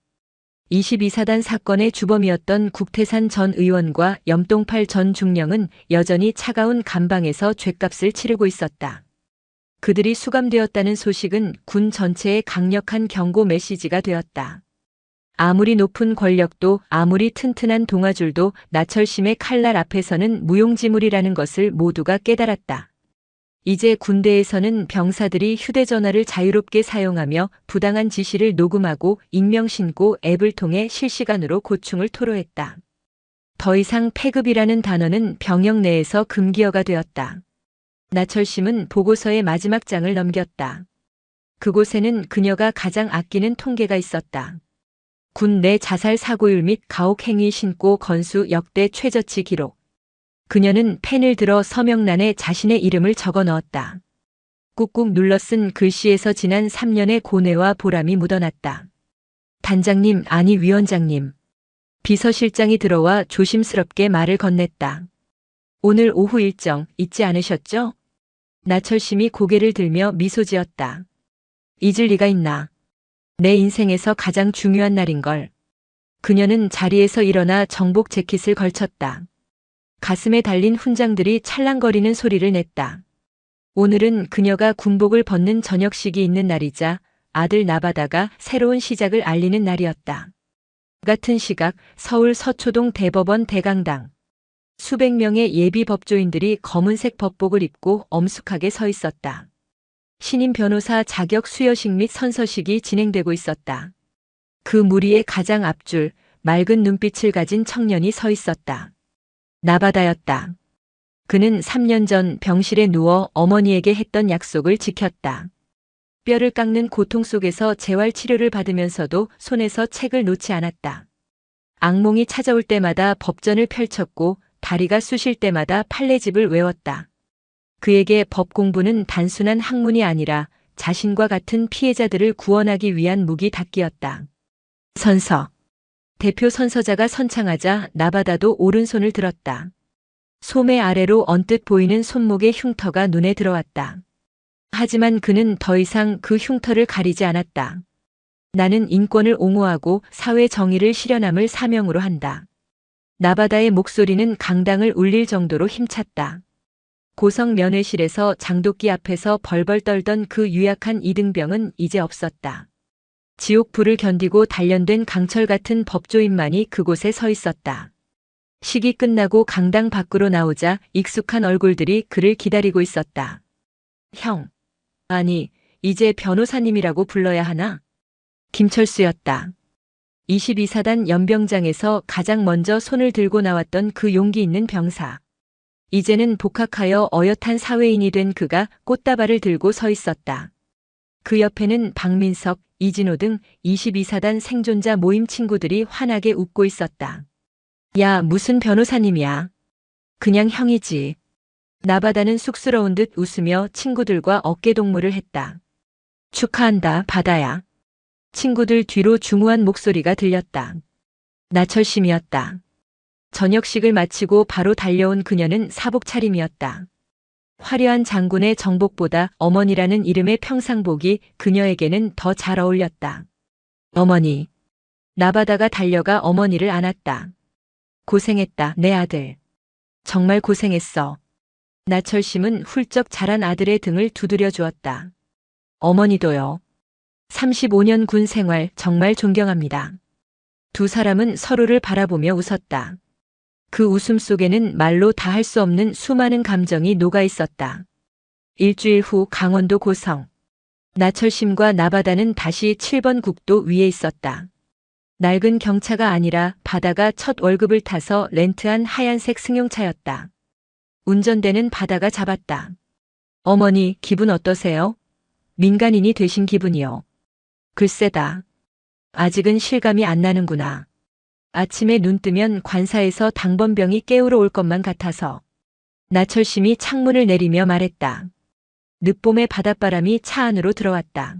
A: 22사단 사건의 주범이었던 국태산 전 의원과 염동팔 전 중령은 여전히 차가운 감방에서 죗값을 치르고 있었다. 그들이 수감되었다는 소식은 군 전체에 강력한 경고 메시지가 되었다. 아무리 높은 권력도 아무리 튼튼한 동아줄도 나철심의 칼날 앞에서는 무용지물이라는 것을 모두가 깨달았다. 이제 군대에서는 병사들이 휴대전화를 자유롭게 사용하며 부당한 지시를 녹음하고 익명신고 앱을 통해 실시간으로 고충을 토로했다. 더 이상 패급이라는 단어는 병영 내에서 금기어가 되었다. 나철심은 보고서의 마지막 장을 넘겼다. 그곳에는 그녀가 가장 아끼는 통계가 있었다. 군 내 자살 사고율 및 가혹 행위 신고 건수 역대 최저치 기록. 그녀는 펜을 들어 서명란에 자신의 이름을 적어 넣었다. 꾹꾹 눌러 쓴 글씨에서 지난 3년의 고뇌와 보람이 묻어났다. 단장님, 아니 위원장님. 비서실장이 들어와 조심스럽게 말을 건넸다. 오늘 오후 일정 잊지 않으셨죠? 나철심이 고개를 들며 미소 지었다. 잊을 리가 있나. 내 인생에서 가장 중요한 날인걸. 그녀는 자리에서 일어나 정복 재킷을 걸쳤다. 가슴에 달린 훈장들이 찰랑거리는 소리를 냈다. 오늘은 그녀가 군복을 벗는 저녁식이 있는 날이자 아들 나바다가 새로운 시작을 알리는 날이었다. 같은 시각 서울 서초동 대법원 대강당. 수백 명의 예비 법조인들이 검은색 법복을 입고 엄숙하게 서 있었다. 신임 변호사 자격 수여식 및 선서식이 진행되고 있었다. 그 무리의 가장 앞줄, 맑은 눈빛을 가진 청년이 서 있었다. 나바다였다. 그는 3년 전 병실에 누워 어머니에게 했던 약속을 지켰다. 뼈를 깎는 고통 속에서 재활 치료를 받으면서도 손에서 책을 놓지 않았다. 악몽이 찾아올 때마다 법전을 펼쳤고 다리가 쑤실 때마다 판례집을 외웠다. 그에게 법 공부는 단순한 학문이 아니라 자신과 같은 피해자들을 구원하기 위한 무기 닦기였다. 선서. 대표 선서자가 선창하자 나바다도 오른손을 들었다. 소매 아래로 언뜻 보이는 손목의 흉터가 눈에 들어왔다. 하지만 그는 더 이상 그 흉터를 가리지 않았다. 나는 인권을 옹호하고 사회 정의를 실현함을 사명으로 한다. 나바다의 목소리는 강당을 울릴 정도로 힘찼다. 고성 면회실에서 장독기 앞에서 벌벌 떨던 그 유약한 이등병은 이제 없었다. 지옥불을 견디고 단련된 강철 같은 법조인만이 그곳에 서 있었다. 식이 끝나고 강당 밖으로 나오자 익숙한 얼굴들이 그를 기다리고 있었다. 형. 아니, 이제 변호사님이라고 불러야 하나? 김철수였다. 22사단 연병장에서 가장 먼저 손을 들고 나왔던 그 용기 있는 병사. 이제는 복학하여 어엿한 사회인이 된 그가 꽃다발을 들고 서 있었다. 그 옆에는 박민석, 이진호 등 22사단 생존자 모임 친구들이 환하게 웃고 있었다. 야, 무슨 변호사님이야. 그냥 형이지. 나바다는 쑥스러운 듯 웃으며 친구들과 어깨동무를 했다. 축하한다, 바다야. 친구들 뒤로 중후한 목소리가 들렸다. 나철심이었다. 저녁식을 마치고 바로 달려온 그녀는 사복 차림이었다. 화려한 장군의 정복보다 어머니라는 이름의 평상복이 그녀에게는 더 잘 어울렸다. 어머니. 나바다가 달려가 어머니를 안았다. 고생했다, 내 아들. 정말 고생했어. 나철심은 훌쩍 자란 아들의 등을 두드려 주었다. 어머니도요. 35년 군 생활 정말 존경합니다. 두 사람은 서로를 바라보며 웃었다. 그 웃음 속에는 말로 다 할 수 없는 수많은 감정이 녹아 있었다. 일주일 후 강원도 고성. 나철심과 나바다는 다시 7번 국도 위에 있었다. 낡은 경차가 아니라 바다가 첫 월급을 타서 렌트한 하얀색 승용차였다. 운전대는 바다가 잡았다. 어머니, 기분 어떠세요? 민간인이 되신 기분이요. 글쎄다. 아직은 실감이 안 나는구나. 아침에 눈 뜨면 관사에서 당번병이 깨우러 올 것만 같아서. 나철심이 창문을 내리며 말했다. 늦봄의 바닷바람이 차 안으로 들어왔다.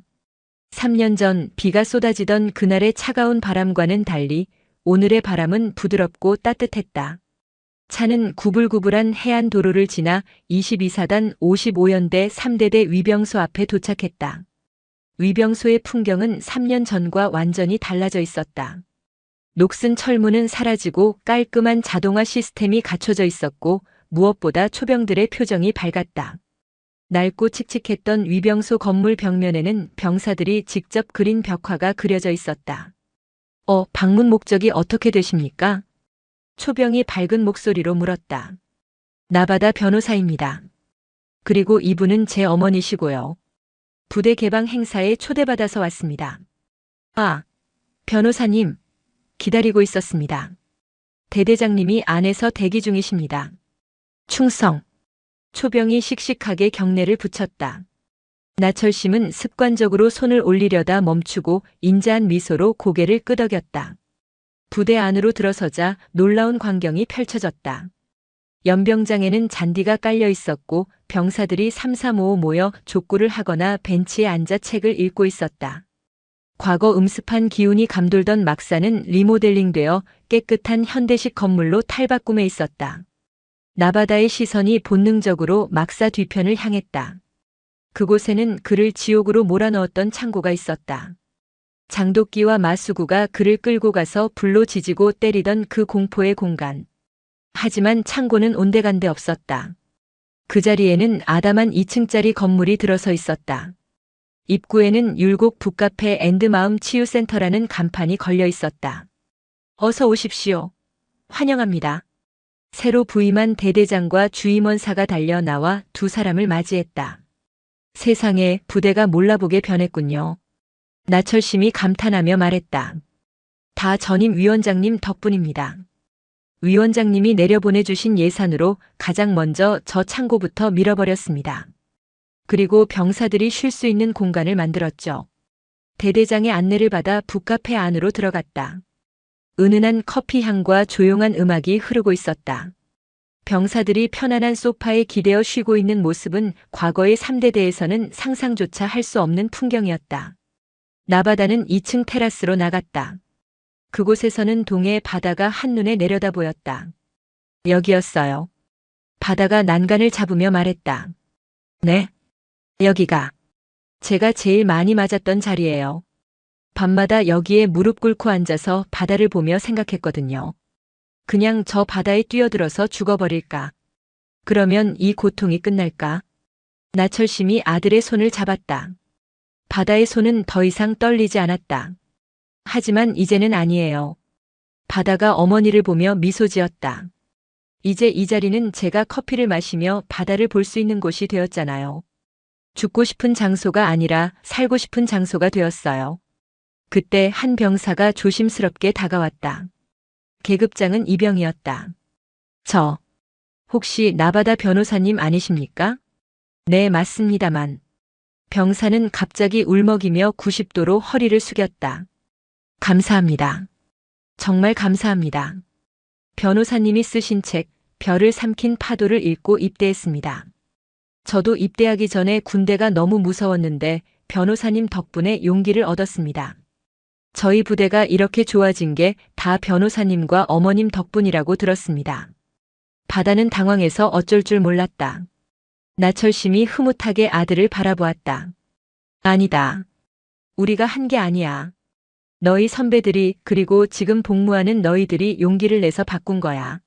A: 3년 전 비가 쏟아지던 그날의 차가운 바람과는 달리 오늘의 바람은 부드럽고 따뜻했다. 차는 구불구불한 해안 도로를 지나 22사단 55연대 3대대 위병소 앞에 도착했다. 위병소의 풍경은 3년 전과 완전히 달라져 있었다. 녹슨 철문은 사라지고 깔끔한 자동화 시스템이 갖춰져 있었고 무엇보다 초병들의 표정이 밝았다. 낡고 칙칙했던 위병소 건물 벽면에는 병사들이 직접 그린 벽화가 그려져 있었다. 방문 목적이 어떻게 되십니까? 초병이 밝은 목소리로 물었다. 나바다 변호사입니다. 그리고 이분은 제 어머니시고요. 부대 개방 행사에 초대받아서 왔습니다. 아, 변호사님, 기다리고 있었습니다. 대대장님이 안에서 대기 중이십니다. 충성. 초병이 씩씩하게 경례를 붙였다. 나철심은 습관적으로 손을 올리려다 멈추고 인자한 미소로 고개를 끄덕였다. 부대 안으로 들어서자 놀라운 광경이 펼쳐졌다. 연병장에는 잔디가 깔려 있었고 병사들이 삼삼오오 모여 족구를 하거나 벤치에 앉아 책을 읽고 있었다. 과거 음습한 기운이 감돌던 막사는 리모델링되어 깨끗한 현대식 건물로 탈바꿈해 있었다. 나바다의 시선이 본능적으로 막사 뒤편을 향했다. 그곳에는 그를 지옥으로 몰아넣었던 창고가 있었다. 장도끼와 마수구가 그를 끌고 가서 불로 지지고 때리던 그 공포의 공간. 하지만 창고는 온데간데 없었다. 그 자리에는 아담한 2층짜리 건물이 들어서 있었다. 입구에는 율곡 북카페 앤드마음 치유센터라는 간판이 걸려 있었다. 어서 오십시오. 환영합니다. 새로 부임한 대대장과 주임원사가 달려 나와 두 사람을 맞이했다. 세상에, 부대가 몰라보게 변했군요. 나철심이 감탄하며 말했다. 다 전임 위원장님 덕분입니다. 위원장님이 내려보내주신 예산으로 가장 먼저 저 창고부터 밀어버렸습니다. 그리고 병사들이 쉴 수 있는 공간을 만들었죠. 대대장의 안내를 받아 북카페 안으로 들어갔다. 은은한 커피 향과 조용한 음악이 흐르고 있었다. 병사들이 편안한 소파에 기대어 쉬고 있는 모습은 과거의 3대대에서는 상상조차 할 수 없는 풍경이었다. 나바다는 2층 테라스로 나갔다. 그곳에서는 동해 바다가 한눈에 내려다 보였다. 여기였어요. 바다가 난간을 잡으며 말했다. 네. 여기가 제가 제일 많이 맞았던 자리예요. 밤마다 여기에 무릎 꿇고 앉아서 바다를 보며 생각했거든요. 그냥 저 바다에 뛰어들어서 죽어버릴까? 그러면 이 고통이 끝날까? 나철심이 아들의 손을 잡았다. 바다의 손은 더 이상 떨리지 않았다. 하지만 이제는 아니에요. 바다가 어머니를 보며 미소 지었다. 이제 이 자리는 제가 커피를 마시며 바다를 볼 수 있는 곳이 되었잖아요. 죽고 싶은 장소가 아니라 살고 싶은 장소가 되었어요. 그때 한 병사가 조심스럽게 다가왔다. 계급장은 이병이었다. 저, 혹시 나바다 변호사님 아니십니까? 네, 맞습니다만. 병사는 갑자기 울먹이며 90도로 허리를 숙였다. 감사합니다. 정말 감사합니다. 변호사님이 쓰신 책, 별을 삼킨 파도를 읽고 입대했습니다. 저도 입대하기 전에 군대가 너무 무서웠는데 변호사님 덕분에 용기를 얻었습니다. 저희 부대가 이렇게 좋아진 게 다 변호사님과 어머님 덕분이라고 들었습니다. 바다는 당황해서 어쩔 줄 몰랐다. 나철심이 흐뭇하게 아들을 바라보았다. 아니다. 우리가 한 게 아니야. 너희 선배들이 그리고 지금 복무하는 너희들이 용기를 내서 바꾼 거야.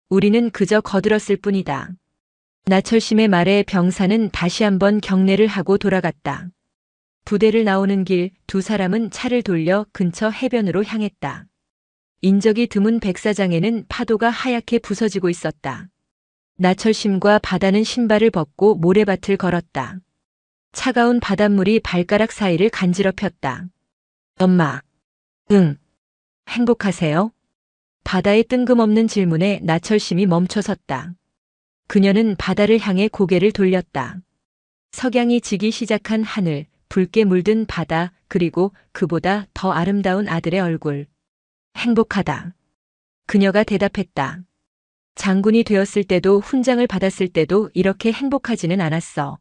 A: 우리는 그저 거들었을 뿐이다. 나철심의 말에 병사는 다시 한번 경례를 하고 돌아갔다. 부대를 나오는 길 두 사람은 차를 돌려 근처 해변으로 향했다. 인적이 드문 백사장에는 파도가 하얗게 부서지고 있었다. 나철심과 바다는 신발을 벗고 모래밭을 걸었다. 차가운 바닷물이 발가락 사이를 간지럽혔다. 엄마. 응. 행복하세요? 바다의 뜬금없는 질문에 나철심이 멈춰섰다. 그녀는 바다를 향해 고개를 돌렸다. 석양이 지기 시작한 하늘, 붉게 물든 바다, 그리고 그보다 더 아름다운 아들의 얼굴. 행복하다. 그녀가 대답했다. 장군이 되었을 때도 훈장을 받았을 때도 이렇게 행복하지는 않았어.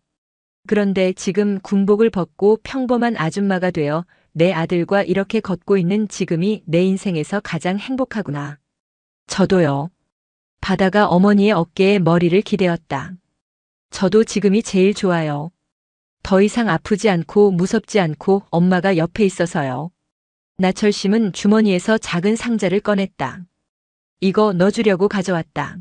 A: 그런데 지금 군복을 벗고 평범한 아줌마가 되어 내 아들과 이렇게 걷고 있는 지금이 내 인생에서 가장 행복하구나. 저도요. 바다가 어머니의 어깨에 머리를 기대었다. 저도 지금이 제일 좋아요. 더 이상 아프지 않고 무섭지 않고 엄마가 옆에 있어서요. 나철심은 주머니에서 작은 상자를 꺼냈다. 이거 넣어주려고 가져왔다.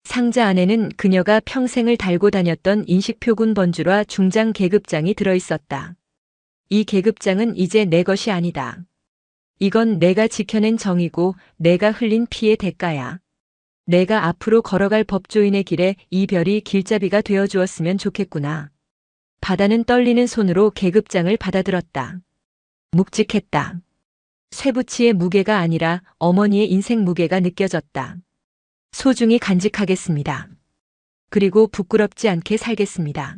A: 상자 안에는 그녀가 평생을 달고 다녔던 인식표군 번주와 중장 계급장이 들어있었다. 이 계급장은 이제 내 것이 아니다. 이건 내가 지켜낸 정이고 내가 흘린 피의 대가야. 내가 앞으로 걸어갈 법조인의 길에 이 별이 길잡이가 되어주었으면 좋겠구나. 바다는 떨리는 손으로 계급장을 받아들었다. 묵직했다. 쇠붙이의 무게가 아니라 어머니의 인생 무게가 느껴졌다. 소중히 간직하겠습니다. 그리고 부끄럽지 않게 살겠습니다.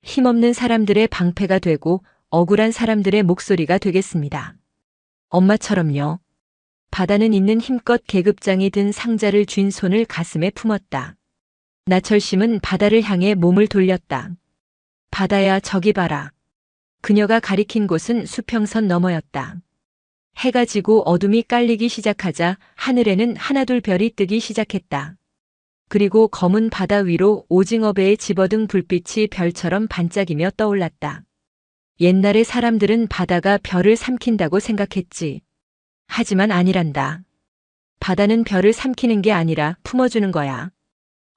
A: 힘없는 사람들의 방패가 되고 억울한 사람들의 목소리가 되겠습니다. 엄마처럼요. 바다는 있는 힘껏 계급장이 든 상자를 쥔 손을 가슴에 품었다. 나철심은 바다를 향해 몸을 돌렸다. 바다야, 저기 봐라. 그녀가 가리킨 곳은 수평선 너머였다. 해가 지고 어둠이 깔리기 시작하자 하늘에는 하나둘 별이 뜨기 시작했다. 그리고 검은 바다 위로 오징어 배에 집어든 불빛이 별처럼 반짝이며 떠올랐다. 옛날에 사람들은 바다가 별을 삼킨다고 생각했지. 하지만 아니란다. 바다는 별을 삼키는 게 아니라 품어주는 거야.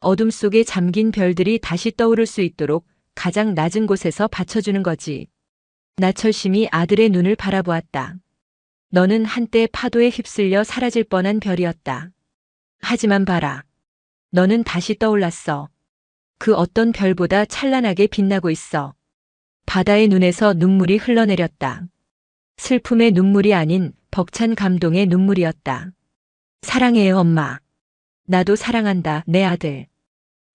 A: 어둠 속에 잠긴 별들이 다시 떠오를 수 있도록 가장 낮은 곳에서 받쳐주는 거지. 나철심이 아들의 눈을 바라보았다. 너는 한때 파도에 휩쓸려 사라질 뻔한 별이었다. 하지만 봐라. 너는 다시 떠올랐어. 그 어떤 별보다 찬란하게 빛나고 있어. 바다의 눈에서 눈물이 흘러내렸다. 슬픔의 눈물이 아닌 벅찬 감동의 눈물이었다. 사랑해요, 엄마. 나도 사랑한다, 내 아들.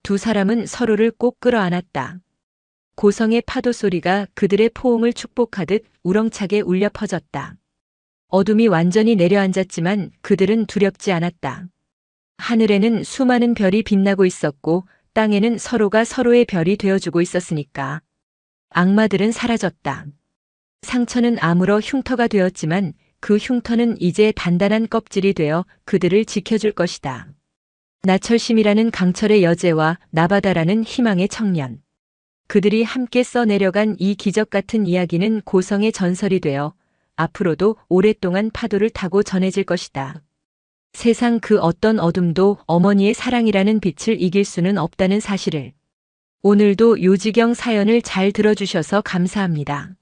A: 두 사람은 서로를 꼭 끌어안았다. 고성의 파도 소리가 그들의 포옹을 축복하듯 우렁차게 울려 퍼졌다. 어둠이 완전히 내려앉았지만 그들은 두렵지 않았다. 하늘에는 수많은 별이 빛나고 있었고 땅에는 서로가 서로의 별이 되어주고 있었으니까. 악마들은 사라졌다. 상처는 아물어 흉터가 되었지만 그 흉터는 이제 단단한 껍질이 되어 그들을 지켜줄 것이다. 나철심이라는 강철의 여제와 나바다라는 희망의 청년. 그들이 함께 써내려간 이 기적 같은 이야기는 고성의 전설이 되어 앞으로도 오랫동안 파도를 타고 전해질 것이다. 세상 그 어떤 어둠도 어머니의 사랑이라는 빛을 이길 수는 없다는 사실을. 오늘도 요지경 사연을 잘 들어주셔서 감사합니다.